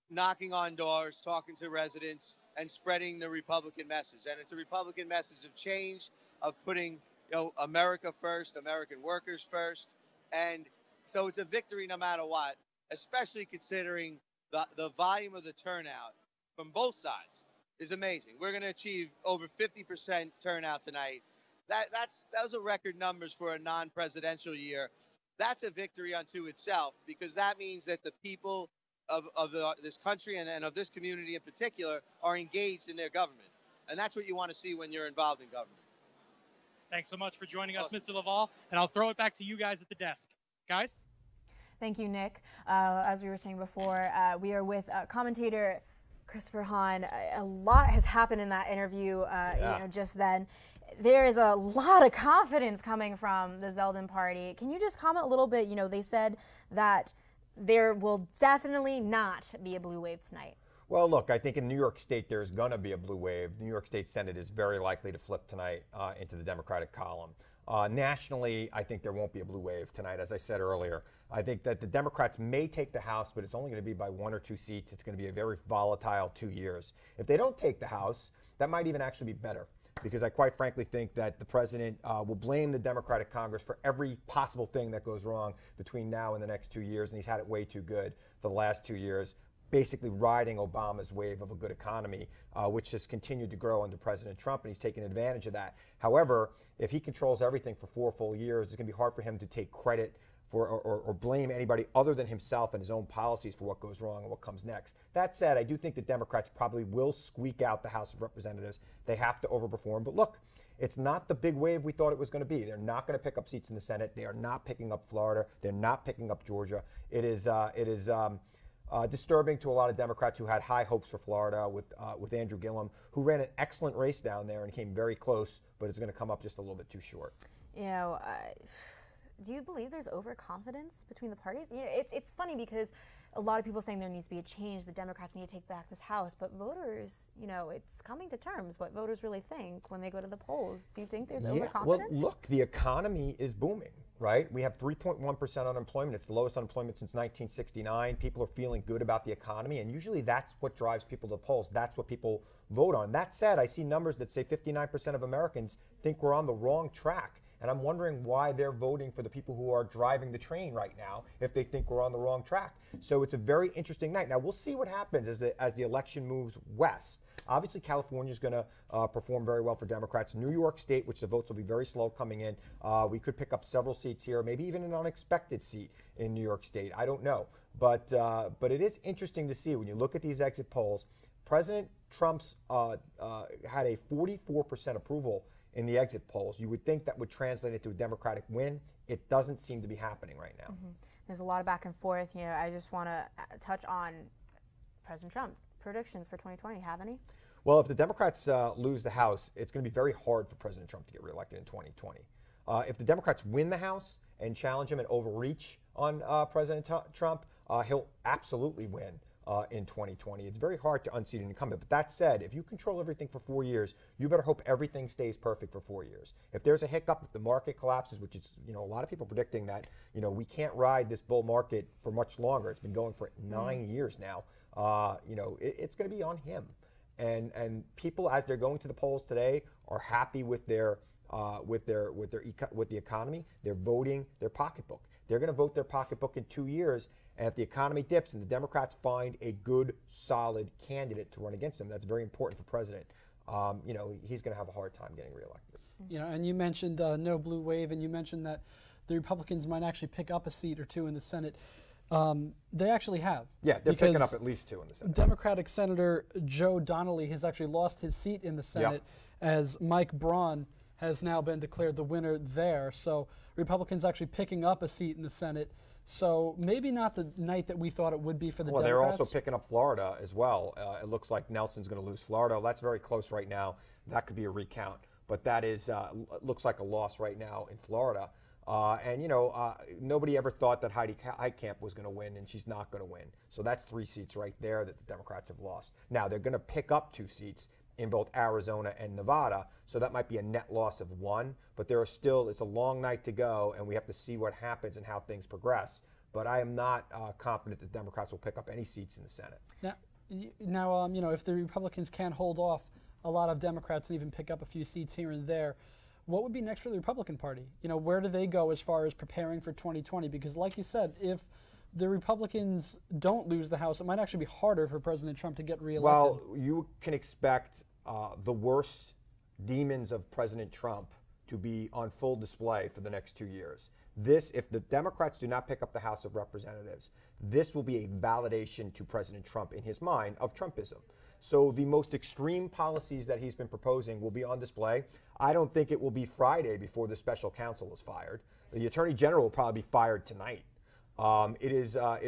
knocking on doors, talking to residents, and spreading the Republican message. And it's a Republican message of change, of putting, America first, American workers first. And so it's a victory no matter what, especially considering the volume of the turnout from both sides is amazing. We're going to achieve over 50% turnout tonight. Those are record numbers for a non-presidential year. That's a victory unto itself because that means that the people of this country and of this community in particular are engaged in their government. And that's what you want to see when you're involved in government. Thanks so much for joining us, Mr. Laval. And I'll throw it back to you guys at the desk. Guys? Thank you, Nick. As we were saying before, we are with commentator Christopher Hahn. A lot has happened in that interview just then. There is a lot of confidence coming from the Zeldin party. Can you just comment a little bit? They said that there will definitely not be a blue wave tonight. Well, look, I think in New York State there's going to be a blue wave. The New York State Senate is very likely to flip tonight into the Democratic column. Nationally, I think there won't be a blue wave tonight, as I said earlier. I think that the Democrats may take the House, but it's only going to be by 1 or 2 seats. It's going to be a very volatile 2 years. If they don't take the House, that might even actually be better because I quite frankly think that the president will blame the Democratic Congress for every possible thing that goes wrong between now and the next 2 years, and he's had it way too good for the last 2 years, basically riding Obama's wave of a good economy, which has continued to grow under President Trump, and he's taken advantage of that. However, if he controls everything for 4 full years, it's going to be hard for him to take credit for or blame anybody other than himself and his own policies for what goes wrong and what comes next. That said, I do think the Democrats probably will squeak out the House of Representatives. They have to overperform. But look, it's not the big wave we thought it was going to be. They're not going to pick up seats in the Senate. They are not picking up Florida. They're not picking up Georgia. It is disturbing to a lot of Democrats who had high hopes for Florida with Andrew Gillum, who ran an excellent race down there and came very close, but it's going to come up just a little bit too short. You know, do you believe there's overconfidence between the parties? You know, it's funny because a lot of people saying there needs to be a change. The Democrats need to take back this House, but voters, you know, it's coming to terms what voters really think when they go to the polls. Do you think there's overconfidence? Well, look, the economy is booming, right? We have 3.1% unemployment. It's the lowest unemployment since 1969. People are feeling good about the economy, and usually that's what drives people to the polls. That's what people vote on. That said, I see numbers that say 59% of Americans think we're on the wrong track. And I'm wondering why they're voting for the people who are driving the train right now if they think we're on the wrong track. So it's a very interesting night. Now, we'll see what happens as the election moves west. Obviously, California is going to perform very well for Democrats. New York State, which the votes will be very slow coming in, we could pick up several seats here, maybe even an unexpected seat in New York State. I don't know. But it is interesting to see when you look at these exit polls. President Trump's had a 44% approval in the exit polls. You would think that would translate into a Democratic win. It doesn't seem to be happening right now. Mm-hmm. There's a lot of back and forth. You know, I just want to touch on President Trump. Predictions for 2020, have any? Well, if the Democrats lose the House, it's going to be very hard for President Trump to get reelected in 2020. If the Democrats win the House and challenge him and overreach on President Trump, he'll absolutely win in 2020. It's very hard to unseat an incumbent. But that said, if you control everything for 4 years, you better hope everything stays perfect for 4 years. If there's a hiccup, if the market collapses, which is, you know, a lot of people predicting that, you know, we can't ride this bull market for much longer. It's been going for 9 years now. You know, it's going to be on him. And people, as they're going to the polls today, are happy with the economy. They're voting their pocketbook. They're going to vote their pocketbook in 2 years. And if the economy dips and the Democrats find a good, solid candidate to run against them, that's very important for president. You know, he's going to have a hard time getting reelected. You know, and you mentioned no blue wave, and you mentioned that the Republicans might actually pick up a seat or two in the Senate. They actually have. Yeah, they're picking up at least 2 in the Senate. Democratic Senator Joe Donnelly has actually lost his seat in the Senate as Mike Braun has now been declared the winner there. So Republicans actually picking up a seat in the Senate. So maybe not the night that we thought it would be for the Democrats. Well, they're also picking up Florida as well. It looks like Nelson's going to lose Florida. That's very close right now. That could be a recount. But that is looks like a loss right now in Florida. And, you know, nobody ever thought that Heidi Heitkamp was going to win, and she's not going to win. So that's 3 seats right there that the Democrats have lost. Now, they're going to pick up 2 seats in both Arizona and Nevada, so that might be a net loss of 1, but there are still, it's a long night to go, and we have to see what happens and how things progress. But I am not confident that Democrats will pick up any seats in the Senate. Now, you know, if the Republicans can't hold off a lot of Democrats and even pick up a few seats here and there, what would be next for the Republican Party? You know, where do they go as far as preparing for 2020? Because like you said, if the Republicans don't lose the House, it might actually be harder for President Trump to get reelected. Well, you can expect the worst demons of President Trump to be on full display for the next 2 years. If the Democrats do not pick up the House of Representatives, this will be a validation to President Trump in his mind of Trumpism. So the most extreme policies that he's been proposing will be on display. I don't think it will be Friday before the special counsel is fired. The Attorney General will probably be fired tonight. It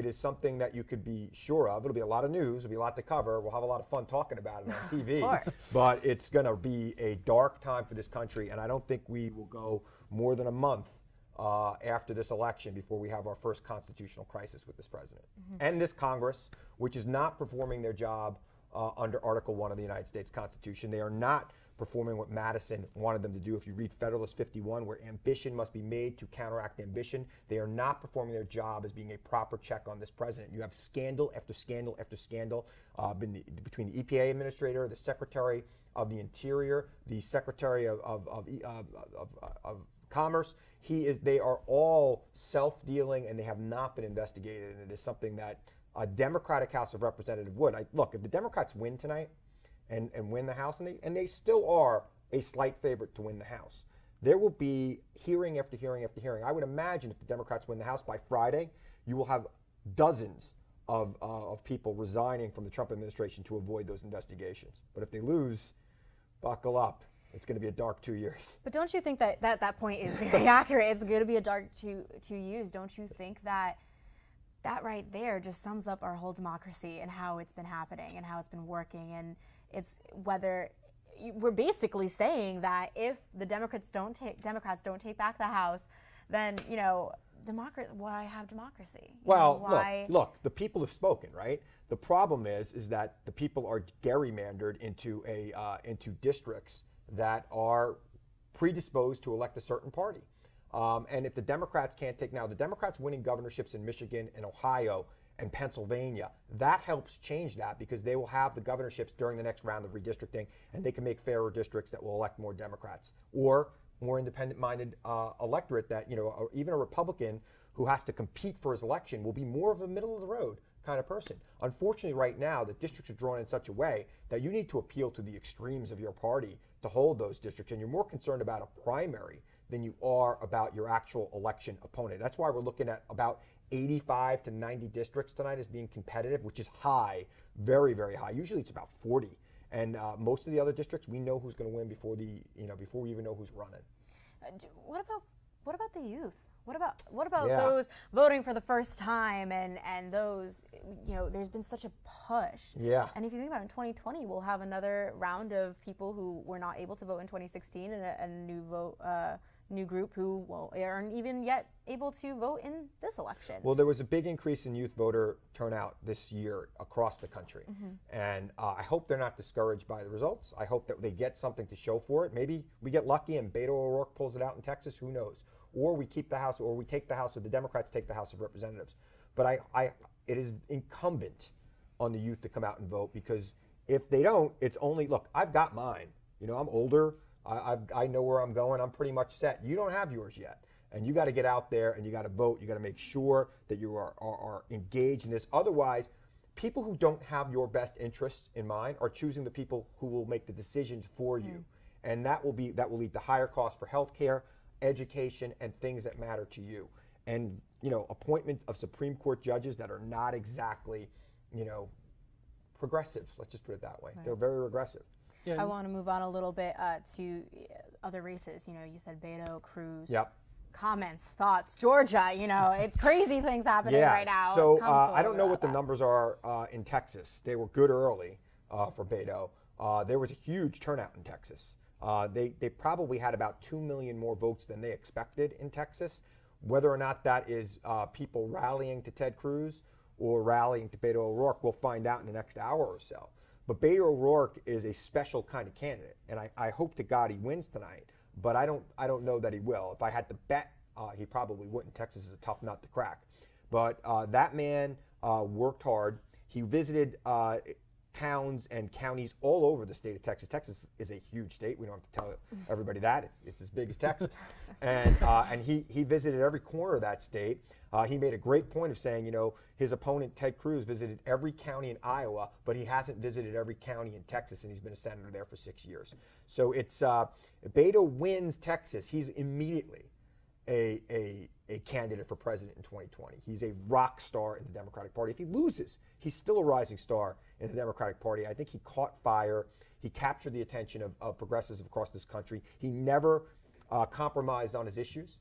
is something that you could be sure of. It'll be a lot of news. It'll be a lot to cover. We'll have a lot of fun talking about it on TV. Of course. But it's going to be a dark time for this country, and I don't think we will go more than a month after this election before we have our first constitutional crisis with this president. And this Congress, which is not performing their job under Article 1 of the United States Constitution. They are not performing what Madison wanted them to do. If you read Federalist 51, where ambition must be made to counteract ambition, they are not performing their job as being a proper check on this president. You have scandal after scandal after scandal between the EPA administrator, the Secretary of the Interior, the Secretary of Commerce. They are all self-dealing, and they have not been investigated, and it is something that a Democratic House of Representatives would. Look, if the Democrats win tonight and win the House, and they still are a slight favorite to win the House, there will be hearing after hearing after hearing. I would imagine if the Democrats win the House by Friday, you will have dozens of people resigning from the Trump administration to avoid those investigations. But if they lose, buckle up. It's going to be a dark 2 years. But don't you think that point is very accurate? It's going to be a dark two years. Don't you think that right there just sums up our whole democracy and how it's been happening and how it's been working? And it's whether we're basically saying that if the Democrats don't take back the House, then why have democracy? Look, the people have spoken, right? The problem is that the people are gerrymandered into districts that are predisposed to elect a certain party. And if the Democrats can't the Democrats winning governorships in Michigan and Ohio and Pennsylvania, that helps change that, because they will have the governorships during the next round of redistricting, and they can make fairer districts that will elect more Democrats or more independent-minded electorate that, or even a Republican who has to compete for his election will be more of a middle-of-the-road kind of person. Unfortunately, right now, the districts are drawn in such a way that you need to appeal to the extremes of your party to hold those districts, and you're more concerned about a primary than you are about your actual election opponent. That's why we're looking at about 85 to 90 districts tonight as being competitive, which is high, very, very high. Usually it's about 40. And most of the other districts, we know who's going to win before we even know who's running. What about the youth? What about those voting for the first time and those, there's been such a push. Yeah. And if you think about it, in 2020, we'll have another round of people who were not able to vote in 2016 and a new group who aren't even yet able to vote in this election. Well, there was a big increase in youth voter turnout this year across the country. Mm-hmm. And I hope they're not discouraged by the results. I hope that they get something to show for it. Maybe we get lucky and Beto O'Rourke pulls it out in Texas, who knows? Or we keep the House, or we take the House, or the Democrats take the House of Representatives. But it is incumbent on the youth to come out and vote, because if they don't, it's only, look, I've got mine. I'm older. I know where I'm going. I'm pretty much set. You don't have yours yet. And you got to get out there and you got to vote. You got to make sure that you are engaged in this. Otherwise, people who don't have your best interests in mind are choosing the people who will make the decisions for you. And that will lead to higher costs for health care, education, and things that matter to you. And, appointment of Supreme Court judges that are not exactly, progressive. Let's just put it that way. Right. They're very regressive. Yeah. I want to move on a little bit to other races. You said Beto, Cruz. Yep. Comments, thoughts, Georgia. It's crazy things happening right now. So I don't know what the numbers are in Texas. They were good early for Beto. There was a huge turnout in Texas. They probably had about 2 million more votes than they expected in Texas. Whether or not that is people rallying to Ted Cruz or rallying to Beto O'Rourke, we'll find out in the next hour or so. But Beto O'Rourke is a special kind of candidate, and I hope to God he wins tonight. But I don't know that he will. If I had to bet, he probably wouldn't. Texas is a tough nut to crack. But that man worked hard. He visited towns and counties all over the state of Texas. Texas is a huge state. We don't have to tell everybody that. It's as big as Texas. And he visited every corner of that state. He made a great point of saying, his opponent, Ted Cruz, visited every county in Iowa, but he hasn't visited every county in Texas, and he's been a senator there for 6 years. So it's if Beto wins Texas, he's immediately a candidate for president in 2020. He's a rock star in the Democratic Party. If he loses, he's still a rising star in the Democratic Party. I think he caught fire. He captured the attention of progressives across this country. He never compromised on his issues.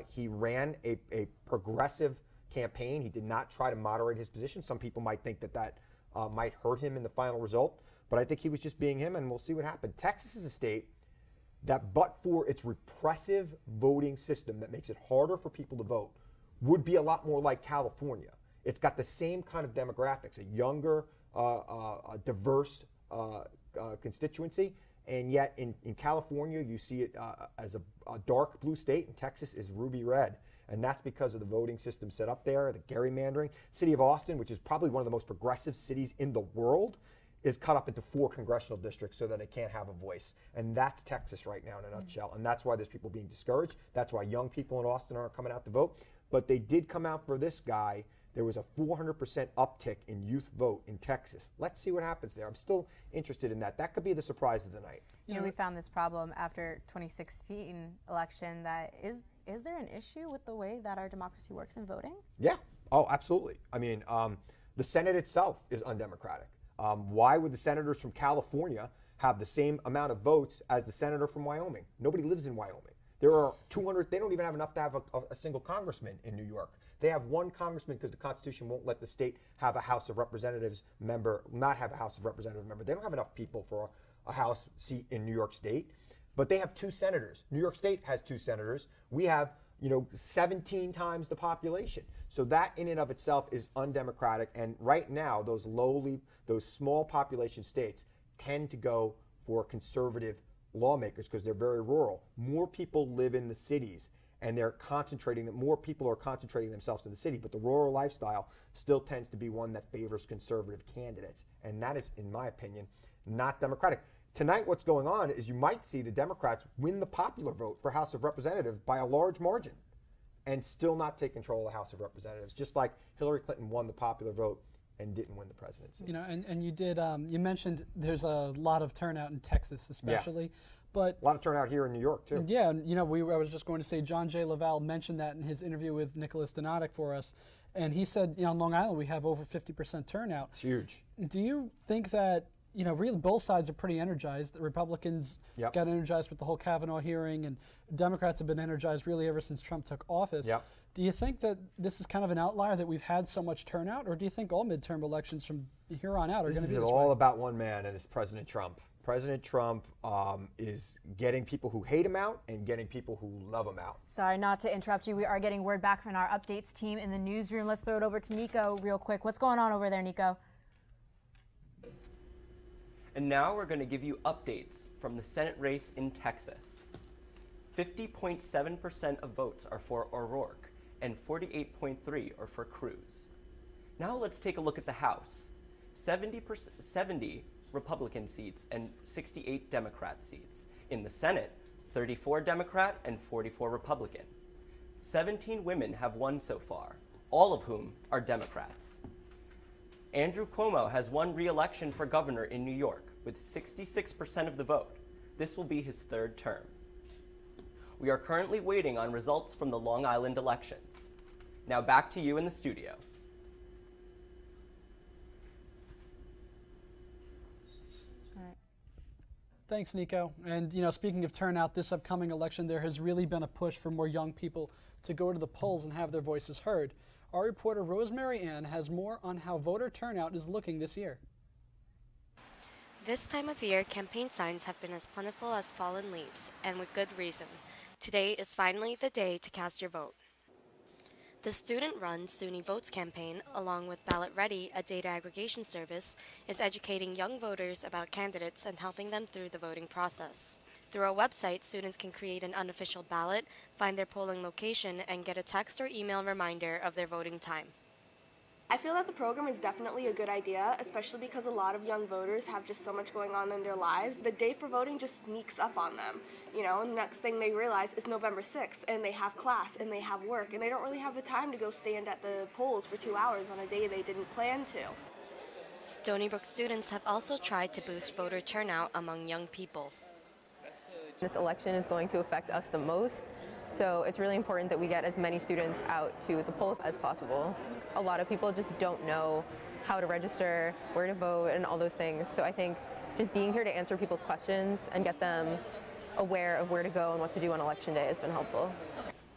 He ran a progressive campaign. He did not try to moderate his position. Some people might think that might hurt him in the final result, but I think he was just being him, and we'll see what happened. Texas is a state that, but for its repressive voting system that makes it harder for people to vote, would be a lot more like California. It's got the same kind of demographics, a younger, diverse constituency, And yet in California, you see it as a dark blue state, and Texas is ruby red. And that's because of the voting system set up there, the gerrymandering. City of Austin, which is probably one of the most progressive cities in the world, is cut up into 4 congressional districts so that it can't have a voice. And that's Texas right now in a nutshell. And that's why there's people being discouraged. That's why young people in Austin aren't coming out to vote. But they did come out for this guy. There was a 400% uptick in youth vote in Texas. Let's see what happens there. I'm still interested in that. That could be the surprise of the night. You know, we found this problem after 2016 election that is there an issue with the way that our democracy works in voting? Yeah. Oh, absolutely. I mean, the Senate itself is undemocratic. Why would the senators from California have the same amount of votes as the senator from Wyoming? Nobody lives in Wyoming. There are 200, they don't even have enough to have a single congressman in New York. They have one congressman because the Constitution won't let the state have a House of Representatives member, not have a House of Representatives member. They don't have enough people for a House seat in New York State, but they have 2 senators. New York State has 2 senators. We have, 17 times the population. So that in and of itself is undemocratic. And right now, those small population states tend to go for conservative lawmakers because they're very rural. More people live in the cities, and more people are concentrating themselves in the city, but the rural lifestyle still tends to be one that favors conservative candidates. And that is, in my opinion, not democratic. Tonight, what's going on is you might see the Democrats win the popular vote for House of Representatives by a large margin and still not take control of the House of Representatives, just like Hillary Clinton won the popular vote and didn't win the presidency. And you did, you mentioned there's a lot of turnout in Texas especially. Yeah. But a lot of turnout here in New York, too. Yeah, I was just going to say John J. Lavelle mentioned that in his interview with Nicholas Donatic for us. And he said, on Long Island, we have over 50% turnout. It's huge. Do you think that, really both sides are pretty energized? The Republicans got energized with the whole Kavanaugh hearing, and Democrats have been energized really ever since Trump took office. Yep. Do you think that this is kind of an outlier that we've had so much turnout, or do you think all midterm elections from here on out are going to be this way? This is all about one man, and it's President Trump. President Trump is getting people who hate him out and getting people who love him out. Sorry not to interrupt you. We are getting word back from our updates team in the newsroom. Let's throw it over to Nico real quick. What's going on over there, Nico? And now we're going to give you updates from the Senate race in Texas. 50.7% of votes are for O'Rourke and 48.3% are for Cruz. Now let's take a look at the House. 70 Republican seats and 68 Democrat seats. In the Senate, 34 Democrat and 44 Republican. 17 women have won so far, all of whom are Democrats. Andrew Cuomo has won re-election for governor in New York with 66% of the vote. This will be his 3rd term. We are currently waiting on results from the Long Island elections. Now back to you in the studio. Thanks, Nico. And, speaking of turnout, this upcoming election, there has really been a push for more young people to go to the polls and have their voices heard. Our reporter, Rosemary Ann, has more on how voter turnout is looking this year. This time of year, campaign signs have been as plentiful as fallen leaves, and with good reason. Today is finally the day to cast your vote. The student-run Stony Votes campaign, along with Ballot Ready, a data aggregation service, is educating young voters about candidates and helping them through the voting process. Through our website, students can create an unofficial ballot, find their polling location, and get a text or email reminder of their voting time. I feel that the program is definitely a good idea, especially because a lot of young voters have just so much going on in their lives. The day for voting just sneaks up on them, and the next thing they realize is November 6th, and they have class, and they have work, and they don't really have the time to go stand at the polls for 2 hours on a day they didn't plan to. Stony Brook students have also tried to boost voter turnout among young people. This election is going to affect us the most, so it's really important that we get as many students out to the polls as possible. A lot of people just don't know how to register, where to vote, and all those things. So I think just being here to answer people's questions and get them aware of where to go and what to do on Election Day has been helpful.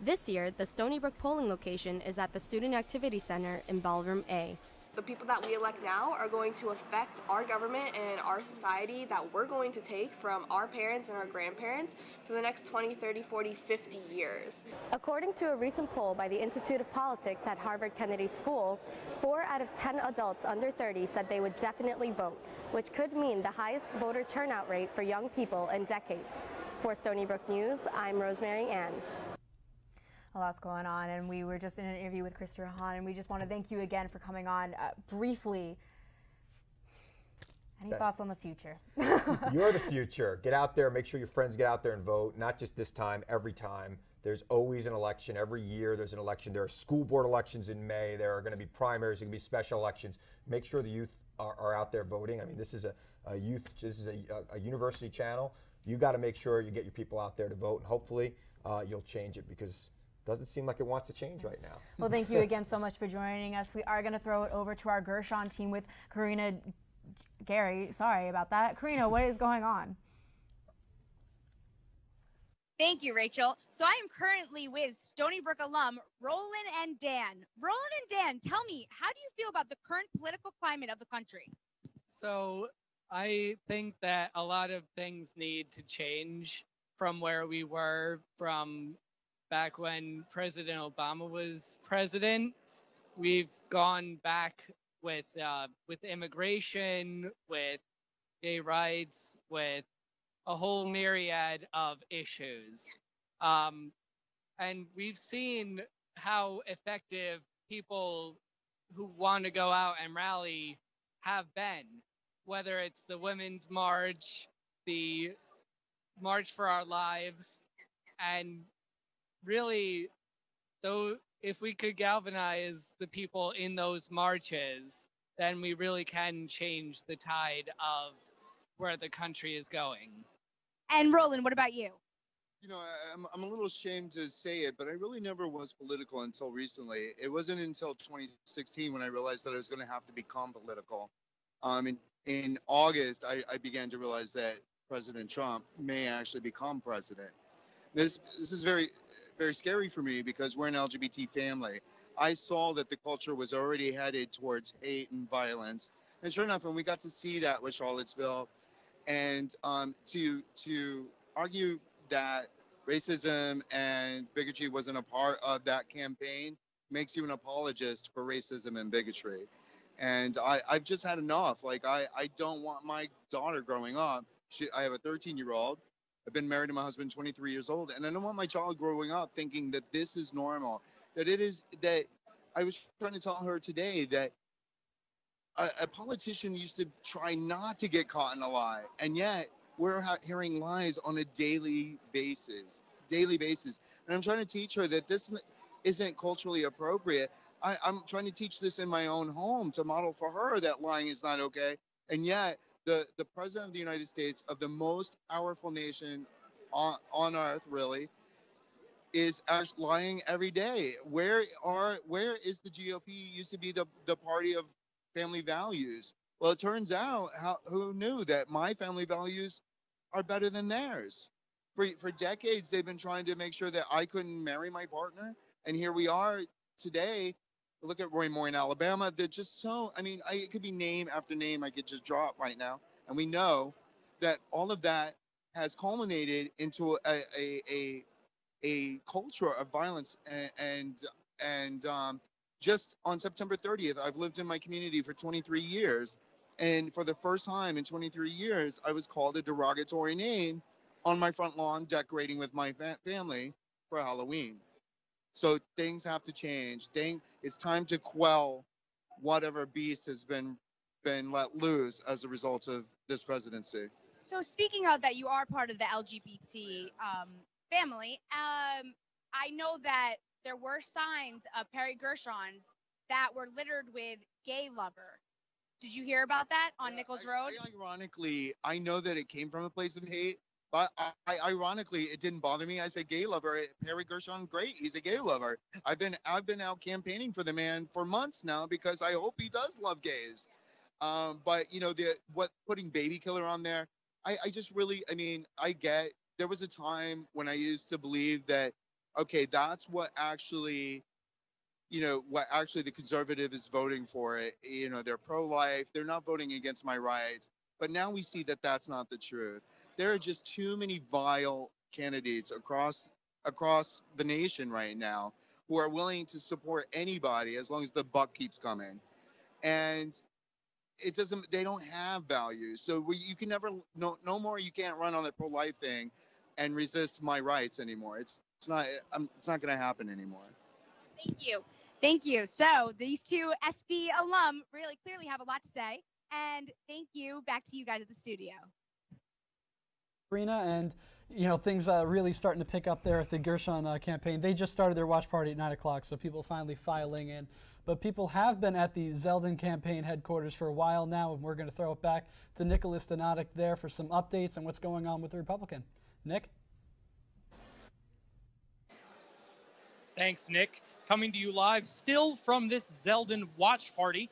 This year, the Stony Brook polling location is at the Student Activity Center in Ballroom A. The people that we elect now are going to affect our government and our society that we're going to take from our parents and our grandparents for the next 20, 30, 40, 50 years. According to a recent poll by the Institute of Politics at Harvard Kennedy School, 4 out of 10 adults under 30 said they would definitely vote, which could mean the highest voter turnout rate for young people in decades. For Stony Brook News, I'm Rosemary Ann. A lot's going on, and we were just in an interview with Krista Hahn, and we just want to thank you again for coming on. Briefly, any thoughts on the future? You're the future. Get out there, make sure your friends get out there and vote, not just this time, every time. There's always an election. Every year there's an election. There are school board elections in May. There are going to be primaries. There are going to be special elections. Make sure the youth are out there voting. I mean, this is a university channel. You got to make sure you get your people out there to vote, and hopefully you'll change it, because doesn't seem like it wants to change right now. Well, thank you again so much for joining us. We are going to throw it over to our Gershon team with Karina Gary. Sorry about that. Karina, what is going on? Thank you, Rachel. So I am currently with Stony Brook alum Roland and Dan. Roland and Dan, tell me, how do you feel about the current political climate of the country? So I think that a lot of things need to change from where we were from back when President Obama was president. We've gone back with immigration, with gay rights, with a whole myriad of issues. And we've seen how effective people who want to go out and rally have been, whether it's the Women's March, the March for Our Lives, and really, though, if we could galvanize the people in those marches, then we really can change the tide of where the country is going. And Roland, what about you? You know, I'm a little ashamed to say it, but I really never was political until recently. It wasn't until 2016 when I realized that I was going to have to become political. In August, I began to realize that President Trump may actually become president. This is very, very scary for me, because we're an LGBT family. I saw that the culture was already headed towards hate and violence. And sure enough, when we got to see that with Charlottesville, and to argue that racism and bigotry wasn't a part of that campaign makes you an apologist for racism and bigotry. And I've just had enough. Like, I don't want my daughter growing up. I have a 13-year-old. I've been married to my husband 23 years old, and I don't want my child growing up thinking that this is normal. That I was trying to tell her today that a politician used to try not to get caught in a lie, and yet we're hearing lies on a daily basis. And I'm trying to teach her that this isn't culturally appropriate. I'm trying to teach this in my own home to model for her that lying is not okay. And yet the president of the United States, of the most powerful nation on earth, really, is lying every day. Where is the GOP? Used to be the party of family values. Well, it turns out, who knew that my family values are better than theirs? For decades, they've been trying to make sure that I couldn't marry my partner. And here we are today. Look at Roy Moore in Alabama. They're just so, it could be name after name I could just drop right now. And we know that all of that has culminated into a culture of violence. And just on September 30th, I've lived in my community for 23 years. And for the first time in 23 years, I was called a derogatory name on my front lawn, decorating with my family for Halloween. So things have to change. It's time to quell whatever beast has been let loose as a result of this presidency. So speaking of that, you are part of the LGBT family. I know that there were signs of Perry Gershon's that were littered with gay lover. Did you hear about that on Nichols Road? Ironically, I know that it came from a place of hate, but ironically, it didn't bother me. I said gay lover. Perry Gershon, great. He's a gay lover. I've been out campaigning for the man for months now, because I hope he does love gays. But putting baby killer on there, I just really, I get, there was a time when I used to believe that, okay, that's what actually what actually the conservative is voting for it. They're pro-life. They're not voting against my rights. But now we see that that's not the truth. There are just too many vile candidates across the nation right now who are willing to support anybody as long as the buck keeps coming. And they don't have values. So you can never, no more, you can't run on the pro-life thing and resist my rights anymore. It's not going to happen anymore. Thank you. Thank you. So these two SB alum really clearly have a lot to say. And thank you. Back to you guys at the studio. Arena, and things really starting to pick up there at the Gershon campaign. They just started their watch party at 9 o'clock, so people finally filing in. But people have been at the Zeldin campaign headquarters for a while now, and we're going to throw it back to Nicholas Donatic there for some updates on what's going on with the Republican. Nick? Thanks, Nick. Coming to you live still from this Zeldin watch party.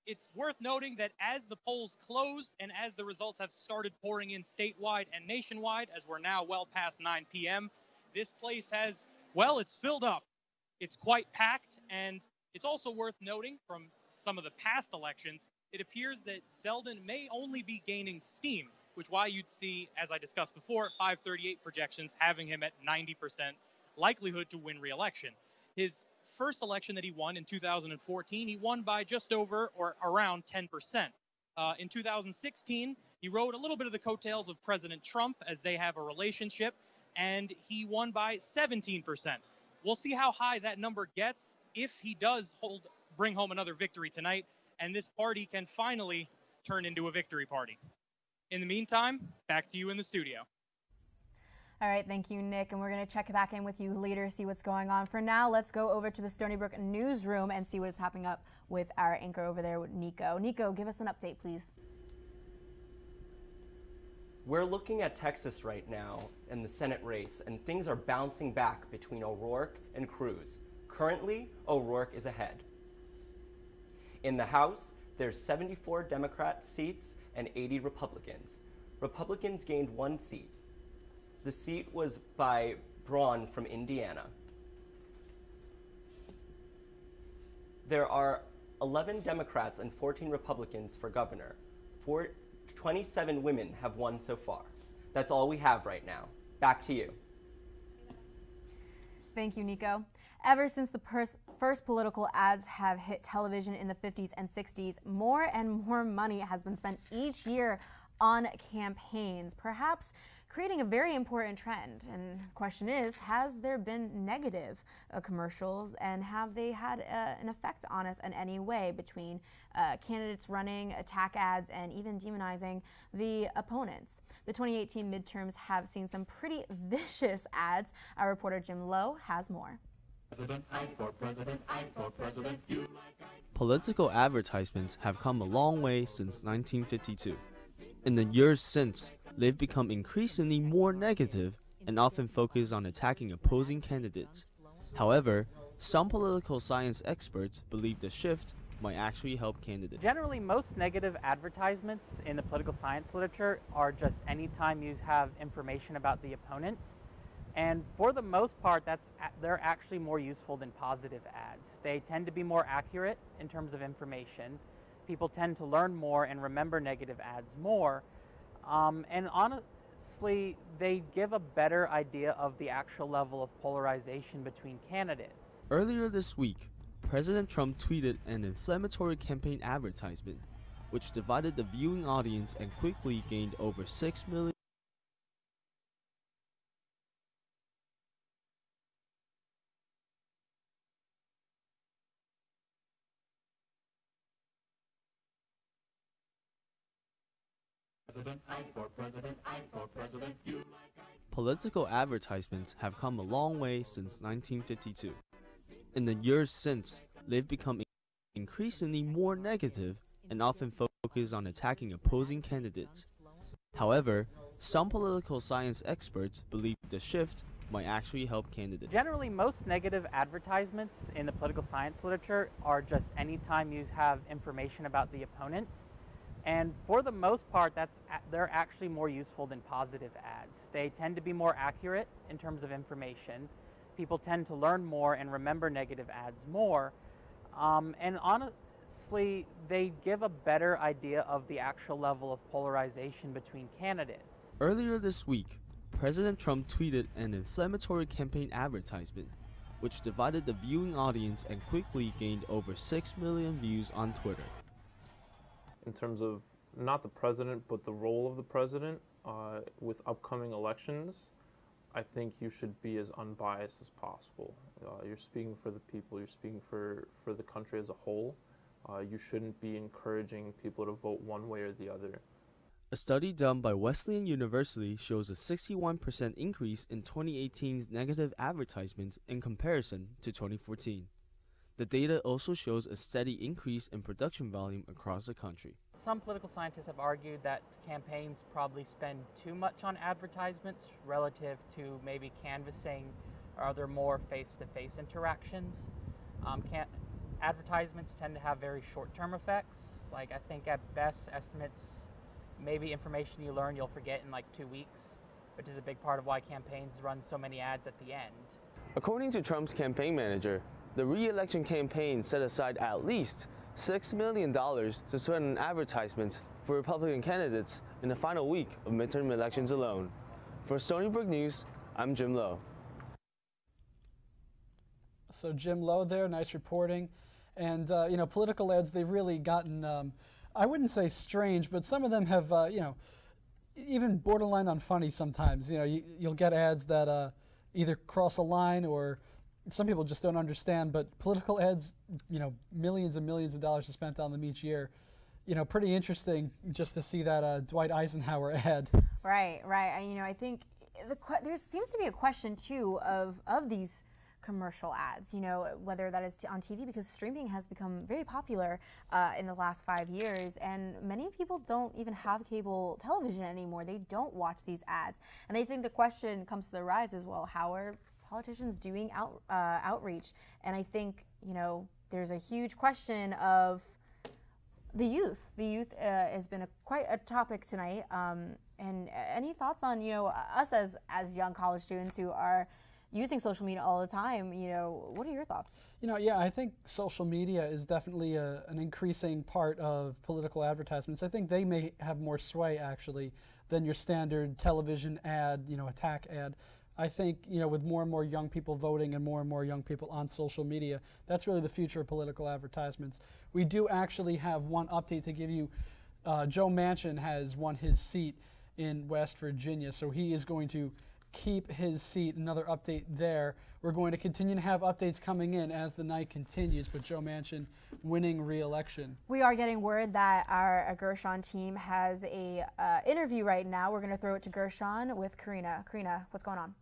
It's worth noting that as the polls close and as the results have started pouring in statewide and nationwide, as we're now well past 9 p.m., this place it's filled up. It's quite packed, and it's also worth noting from some of the past elections, it appears that Zeldin may only be gaining steam, which is why you'd see, as I discussed before, 538 projections having him at 90% likelihood to win re-election. His first election that he won in 2014, he won by just over or around 10%. In 2016, he rode a little bit of the coattails of President Trump as they have a relationship, and he won by 17%. We'll see how high that number gets if he does bring home another victory tonight, and this party can finally turn into a victory party. In the meantime, back to you in the studio. All right, thank you, Nick, and we're going to check back in with you later, see what's going on. For now, let's go over to the Stony Brook newsroom and see what is happening up with our anchor over there, with Nico. Nico, give us an update, please. We're looking at Texas right now in the Senate race, and things are bouncing back between O'Rourke and Cruz. Currently, O'Rourke is ahead. In the House, there's 74 Democrat seats and 80 Republicans. Republicans gained 1 seat. The seat was by Braun from Indiana. There are 11 Democrats and 14 Republicans for governor. 27 women have won so far. That's all we have right now. Back to you. Thank you, Nico. Ever since the first political ads have hit television in the 50s and 60s, more and more money has been spent each year on campaigns, perhaps creating a very important trend. And the question is, has there been negative commercials, and have they had an effect on us in any way between candidates running attack ads and even demonizing the opponents? The 2018 midterms have seen some pretty vicious ads. Our reporter Jim Lowe has more. Political advertisements have come a long way since 1952. In the years since, they've become increasingly more negative and often focus on attacking opposing candidates. However, some political science experts believe the shift might actually help candidates. Generally, most negative advertisements in the political science literature are just anytime you have information about the opponent. And for the most part, they're actually more useful than positive ads. They tend to be more accurate in terms of information. People tend to learn more and remember negative ads more. And honestly, they give a better idea of the actual level of polarization between candidates. Earlier this week, President Trump tweeted an inflammatory campaign advertisement, which divided the viewing audience and quickly gained over 6 million. Political advertisements have come a long way since 1952. In the years since, they've become increasingly more negative and often focus on attacking opposing candidates. However, some political science experts believe the shift might actually help candidates. Generally, most negative advertisements in the political science literature are just anytime you have information about the opponent. And for the most part, they're actually more useful than positive ads. They tend to be more accurate in terms of information. people tend to learn more and remember negative ads more. And honestly, they give a better idea of the actual level of polarization between candidates. Earlier this week, President Trump tweeted an inflammatory campaign advertisement, which divided the viewing audience and quickly gained over 6 million views on Twitter. In terms of not the president, but the role of the president with upcoming elections, I think you should be as unbiased as possible. You're speaking for the people, you're speaking for the country as a whole. You shouldn't be encouraging people to vote one way or the other. A study done by Wesleyan University shows a 61% increase in 2018's negative advertisements in comparison to 2014. The data also shows a steady increase in production volume across the country. Some political scientists have argued that campaigns probably spend too much on advertisements relative to maybe canvassing or other more face-to-face interactions. Advertisements tend to have very short-term effects. Like, I think at best estimates, maybe information you learn you'll forget in like 2 weeks, which is a big part of why campaigns run so many ads at the end. According to Trump's campaign manager, the re-election campaign set aside at least $6 million to spend on advertisements for Republican candidates in the final week of midterm elections alone. For Stony Brook News, I'm Jim Lowe. So Jim Lowe there, nice reporting. And, you know, political ads, they've really gotten, I wouldn't say strange, but some of them have, you know, even borderline on funny sometimes. You know, you'll get ads that either cross a line or some people just don't understand, but political ads, you know, millions and millions of dollars are spent on them each year. You know, pretty interesting just to see that Dwight Eisenhower ad. Right. You know, I think there seems to be a question, too, of these commercial ads, you know, whether that is on TV, because streaming has become very popular in the last 5 years, and many people don't even have cable television anymore. They don't watch these ads. And I think the question comes to the rise as well, how are politicians doing outreach? And I think, you know, there's a huge question of the youth. The youth has been quite a topic tonight. And any thoughts on, you know, us as young college students who are using social media all the time, you know, what are your thoughts? You know, yeah, I think social media is definitely an increasing part of political advertisements. I think they may have more sway, actually, than your standard television ad, you know, attack ad. I think, you know, with more and more young people voting and more young people on social media, that's really the future of political advertisements. We do actually have one update to give you. Joe Manchin has won his seat in West Virginia, so he is going to keep his seat. Another update there. We're going to continue to have updates coming in as the night continues, but Joe Manchin winning re-election. We are getting word that our Gershon team has a interview right now. We're going to throw it to Gershon with Karina. Karina, what's going on?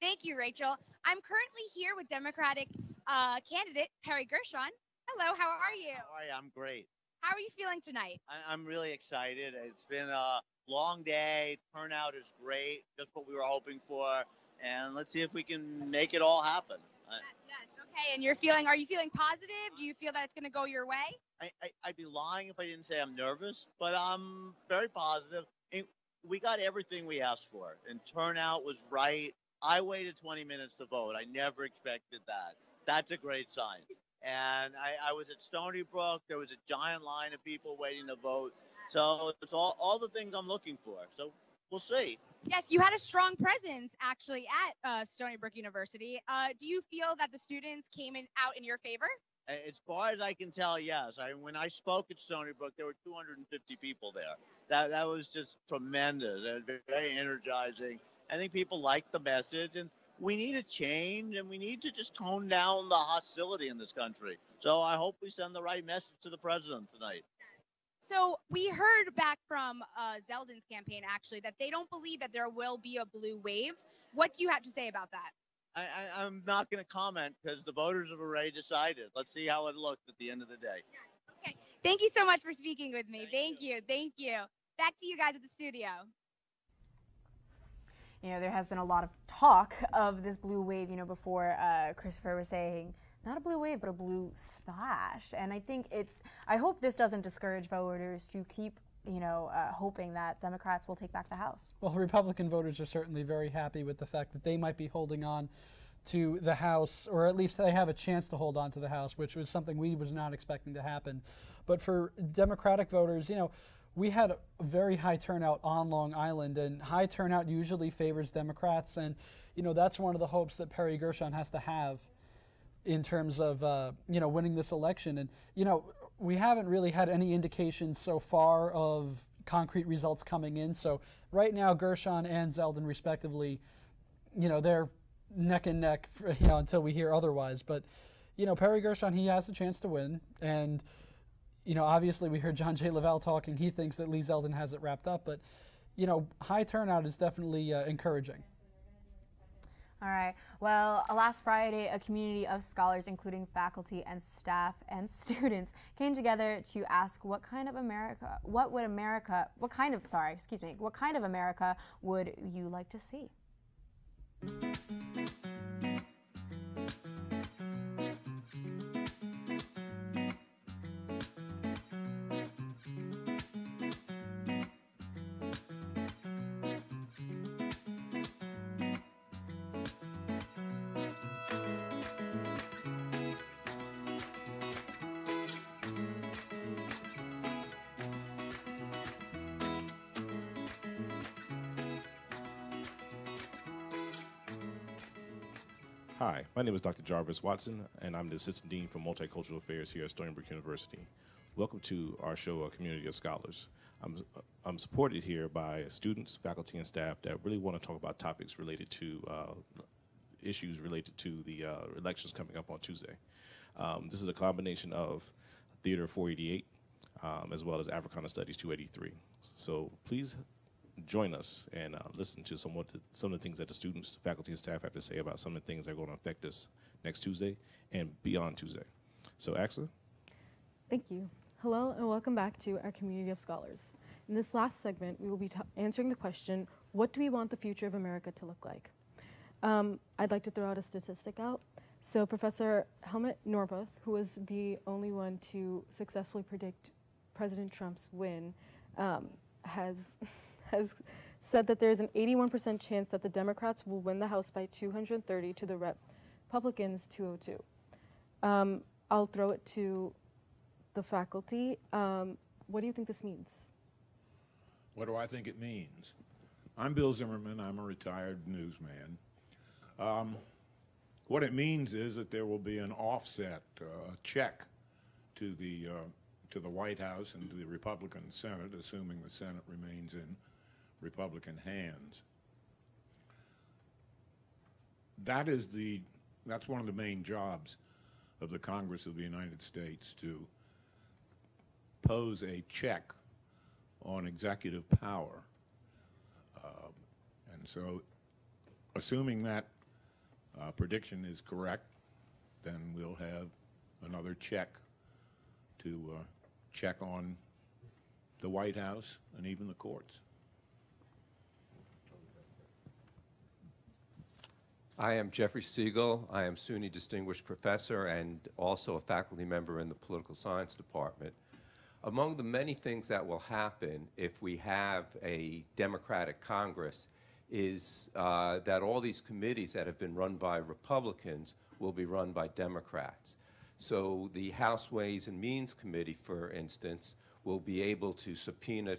Thank you, Rachel. I'm currently here with Democratic candidate Perry Gershon. Hello, how are you? How are you? I'm great. How are you feeling tonight? I'm really excited. It's been a long day. Turnout is great, just what we were hoping for. And let's see if we can make it all happen. Yes. Okay, and are you feeling positive? Do you feel that it's going to go your way? I'd be lying if I didn't say I'm nervous, but I'm very positive. And we got everything we asked for, and turnout was right. I waited 20 minutes to vote. I never expected that. That's a great sign. And I was at Stony Brook. There was a giant line of people waiting to vote. So it's all the things I'm looking for. So we'll see. Yes, you had a strong presence actually at Stony Brook University. Do you feel that the students came out in your favor? As far as I can tell, yes. When I spoke at Stony Brook, there were 250 people there. That was just tremendous. It was very energizing. I think people liked the message, and we need a change, and we need to just tone down the hostility in this country. So I hope we send the right message to the president tonight. So we heard back from Zeldin's campaign, actually, that they don't believe that there will be a blue wave. What do you have to say about that? I'm not going to comment because the voters have already decided. Let's see how it looks at the end of the day. Yeah, okay. Thank you so much for speaking with me. Thank you. Back to you guys at the studio. You know, there has been a lot of talk of this blue wave, you know, before Christopher was saying, not a blue wave, but a blue splash. And I think I hope this doesn't discourage voters to keep hoping that Democrats will take back the House. Well, Republican voters are certainly very happy with the fact that they might be holding on to the House, or at least they have a chance to hold on to the House, which was something we was not expecting to happen. But for Democratic voters, we had a very high turnout on Long Island, and high turnout usually favors Democrats, and that's one of the hopes that Perry Gershon has to have in terms of winning this election. And we haven't really had any indications so far of concrete results coming in. So right now, Gershon and Zeldin, respectively, they're neck and neck, until we hear otherwise. But Perry Gershon, he has a chance to win, and obviously we heard John J. Lavelle talking. He thinks that Lee Zeldin has it wrapped up, but high turnout is definitely encouraging. All right. Well, last Friday, a community of scholars, including faculty and staff and students, came together to ask what kind of America would you like to see? Hi, my name is Dr. Jarvis Watson, and I'm the Assistant Dean for Multicultural Affairs here at Stony Brook University. Welcome to our show, A Community of Scholars. I'm supported here by students, faculty, and staff that really want to talk about topics related to issues related to the elections coming up on Tuesday. This is a combination of Theater 488 as well as Africana Studies 283. So please join us and listen to some of the things that the students, faculty, and staff have to say about some of the things that are going to affect us next Tuesday and beyond Tuesday. So, Axa? Thank you. Hello and welcome back to our Community of Scholars. In this last segment, we will be answering the question, what do we want the future of America to look like? I'd like to throw out a statistic out. So Professor Helmut Norbuth, who was the only one to successfully predict President Trump's win, has said that there's an 81% chance that the Democrats will win the House by 230 to the Republicans 202. I'll throw it to the faculty. What do you think this means? What do I think it means? I'm Bill Zimmerman. I'm a retired newsman. What it means is that there will be an offset, a check to the White House and to the Republican Senate, assuming the Senate remains in Republican hands. That's one of the main jobs of the Congress of the United States, to pose a check on executive power. And so, assuming that prediction is correct, then we'll have another check to check on the White House and even the courts. I am Jeffrey Siegel. I am SUNY Distinguished Professor and also a faculty member in the Political Science Department. Among the many things that will happen if we have a Democratic Congress is that all these committees that have been run by Republicans will be run by Democrats. So the House Ways and Means Committee, for instance, will be able to subpoena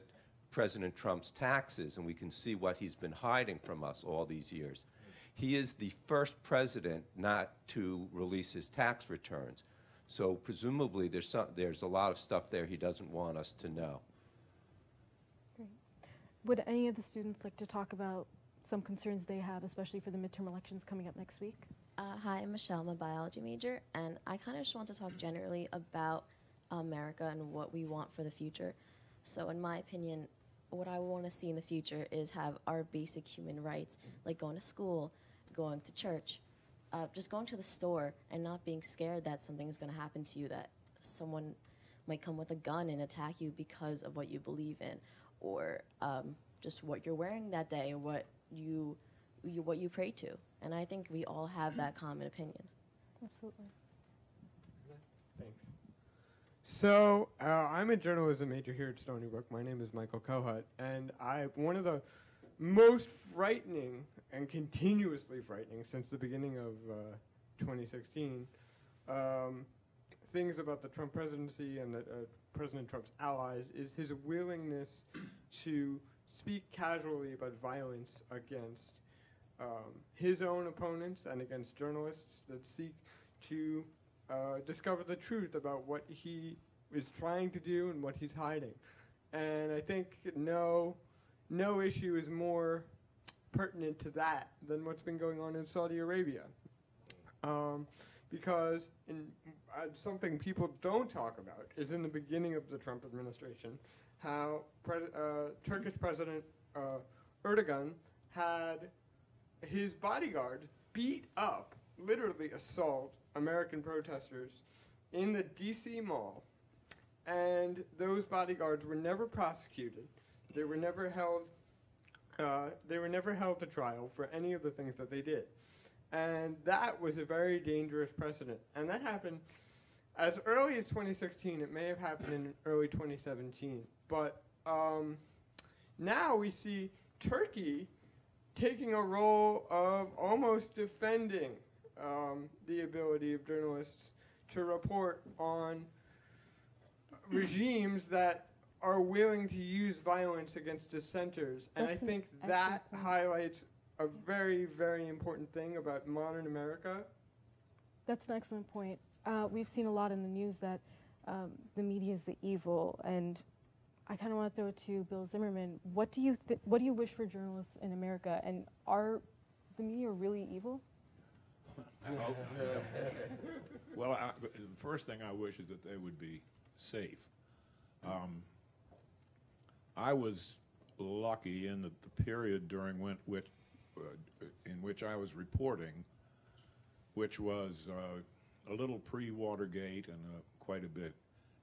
President Trump's taxes, and we can see what he's been hiding from us all these years. He is the first president not to release his tax returns. So presumably there's a lot of stuff there he doesn't want us to know. Great. Would any of the students like to talk about some concerns they have, especially for the midterm elections coming up next week? Hi, I'm Michelle. I'm a biology major, and I kind of just want to talk generally about America and what we want for the future. So in my opinion, what I want to see in the future is have our basic human rights, like going to school, going to church, just going to the store and not being scared that something is going to happen to you, that someone might come with a gun and attack you because of what you believe in, or just what you're wearing that day, or what you pray to. And I think we all have that common opinion. Absolutely. Thanks. I'm a journalism major here at Stony Brook. My name is Michael Kohut, and one of the most frightening and continuously frightening since the beginning of 2016 things about the Trump presidency and President Trump's allies is his willingness to speak casually about violence against his own opponents and against journalists that seek to discover the truth about what he is trying to do and what he's hiding. And I think no issue is more pertinent to that than what's been going on in Saudi Arabia. Because something people don't talk about is in the beginning of the Trump administration, how Turkish President Erdogan had his bodyguards beat up, literally assault, American protesters in the D.C. mall, and those bodyguards were never prosecuted. They were never held. They were never held to trial for any of the things that they did. And that was a very dangerous precedent. And that happened as early as 2016. It may have happened in early 2017. But now we see Turkey taking a role of almost defending the ability of journalists to report on regimes that are willing to use violence against dissenters. And I think that highlights a very, very important thing about modern America. That's an excellent point. We've seen a lot in the news that the media is the evil, and I kind of want to throw it to Bill Zimmerman. What do you wish for journalists in America, and are the media really evil? Well, the first thing I wish is that they would be safe. I was lucky in the period during in which I was reporting, which was a little pre-Watergate and quite a bit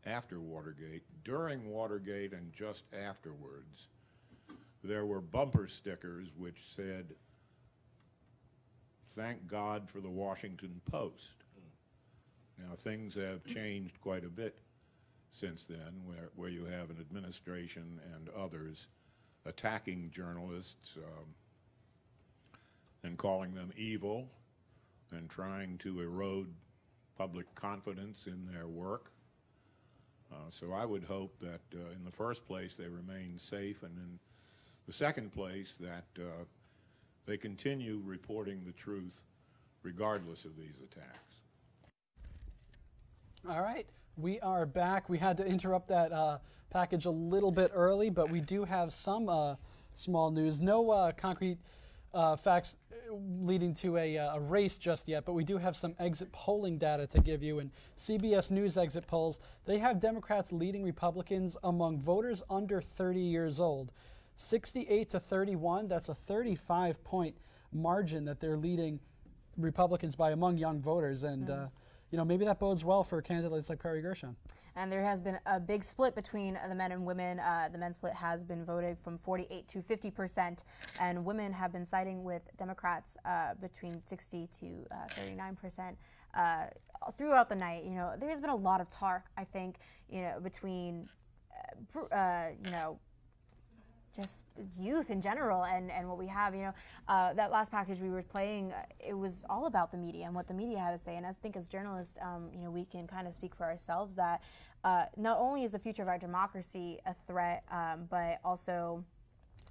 after Watergate. During Watergate and just afterwards, there were bumper stickers which said, "Thank God for the Washington Post." Now, things have changed quite a bit since then, where you have an administration and others attacking journalists and calling them evil and trying to erode public confidence in their work. So I would hope that in the first place they remain safe, and in the second place that they continue reporting the truth regardless of these attacks. All right, we are back. We had to interrupt that package a little bit early, but we do have some small news. No concrete facts leading to a race just yet, but we do have some exit polling data to give you. And CBS News exit polls, they have Democrats leading Republicans among voters under 30 years old. 68 to 31, that's a 35-point margin that they're leading Republicans by among young voters. And maybe that bodes well for candidates like Perry Gershon. And there has been a big split between the men and women. The men's split has been voted from 48 to 50%, and women have been siding with Democrats between 60 to 39% throughout the night. There has been a lot of talk, I think, between, just youth in general and what we have. That last package we were playing, it was all about the media and what the media had to say. And I think as journalists, we can kind of speak for ourselves that not only is the future of our democracy a threat, but also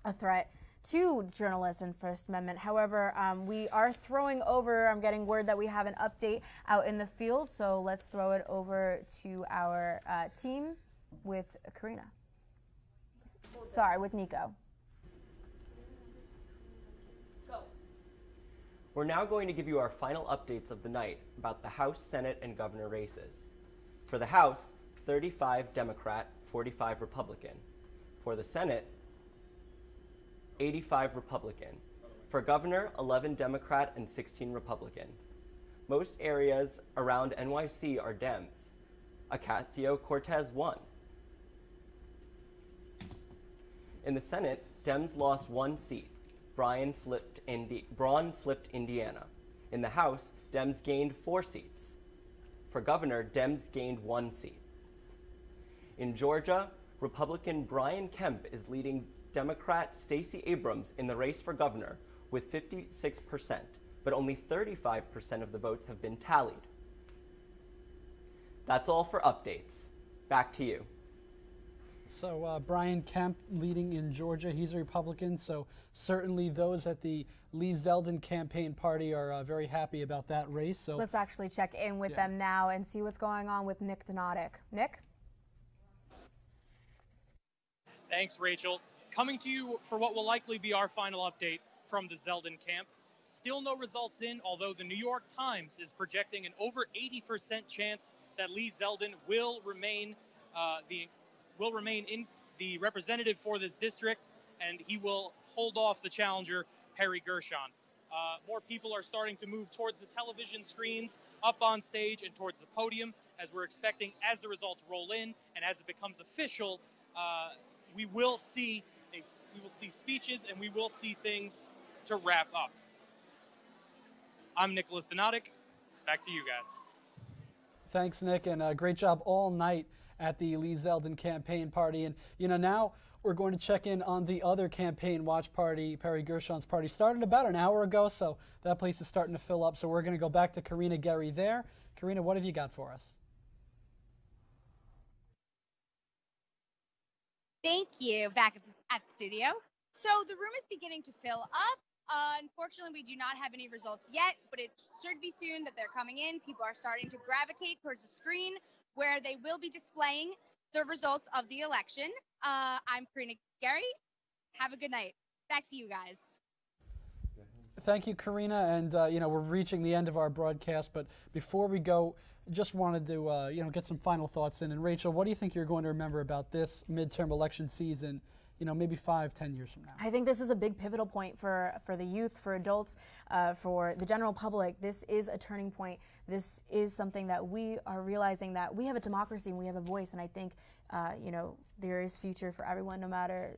a threat to journalists and First Amendment. However, we are throwing over, I'm getting word that we have an update out in the field, so let's throw it over to our team with Karina. Sorry, with Nico. We're now going to give you our final updates of the night about the House, Senate, and governor races. For the House, 35 Democrat, 45 Republican. For the Senate, 85 Republican. For governor, 11 Democrat and 16 Republican. Most areas around NYC are Dems. Ocasio-Cortez won. In the Senate, Dems lost 1 seat. Braun flipped Indiana. In the House, Dems gained 4 seats. For governor, Dems gained 1 seat. In Georgia, Republican Brian Kemp is leading Democrat Stacey Abrams in the race for governor with 56%, but only 35% of the votes have been tallied. That's all for updates. Back to you. So Brian Kemp leading in Georgia, he's a Republican, so certainly those at the Lee Zeldin campaign party are very happy about that race. So let's actually check in with them now and see what's going on with Nick Donatic. Nick? Thanks, Rachel. Coming to you for what will likely be our final update from the Zeldin camp. Still no results in, although the New York Times is projecting an over 80% chance that Lee Zeldin will remain in the representative for this district, and he will hold off the challenger, Perry Gershon. More people are starting to move towards the television screens, up on stage, and towards the podium, as we're expecting, as the results roll in and as it becomes official, we will see speeches and we will see things to wrap up. I'm Nicholas Donatic. Back to you guys. Thanks, Nick, and great job all night at the Lee Zeldin campaign party. And, now we're going to check in on the other campaign watch party, Perry Gershon's party. Started about an hour ago, so that place is starting to fill up. So we're going to go back to Karina Gary there. Karina, what have you got for us? Thank you. Back at the studio. So the room is beginning to fill up. Unfortunately, we do not have any results yet, but it should be soon that they're coming in. People are starting to gravitate towards the screen where they will be displaying the results of the election. I'm Karina Gary. Have a good night. Back to you guys. Thank you, Karina. And, we're reaching the end of our broadcast. But before we go, just wanted to, get some final thoughts in. And, Rachel, what do you think you're going to remember about this midterm election season, maybe 5-10 years from now? I think this is a big pivotal point for the youth, for adults, for the general public. This is a turning point. This is something that we are realizing that we have a democracy and we have a voice. And I think, there is future for everyone no matter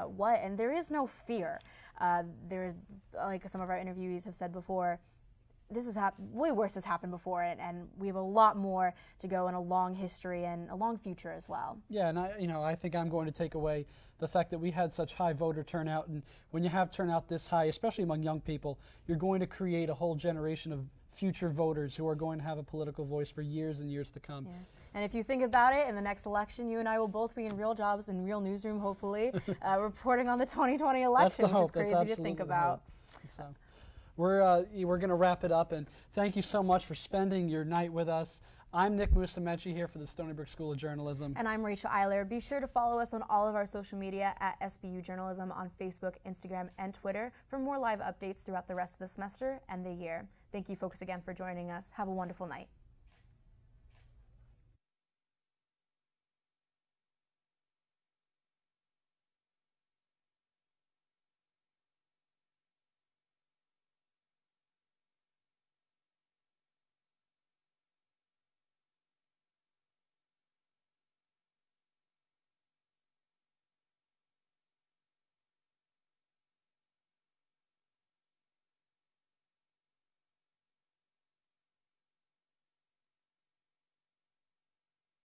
what. And there is no fear. There is, like some of our interviewees have said before, this is way worse has happened before, and we have a lot more to go in a long history and a long future as well. Yeah, and I think I'm going to take away the fact that we had such high voter turnout, and when you have turnout this high, especially among young people, you're going to create a whole generation of future voters who are going to have a political voice for years and years to come. Yeah. And if you think about it, in the next election, you and I will both be in real jobs in real newsroom, hopefully, reporting on the 2020 election, which is crazy to think about. So. We're going to wrap it up, and thank you so much for spending your night with us. I'm Nick Musumeci here for the Stony Brook School of Journalism. And I'm Rachel Eiler. Be sure to follow us on all of our social media at SBU Journalism on Facebook, Instagram, and Twitter for more live updates throughout the rest of the semester and the year. Thank you folks again for joining us. Have a wonderful night.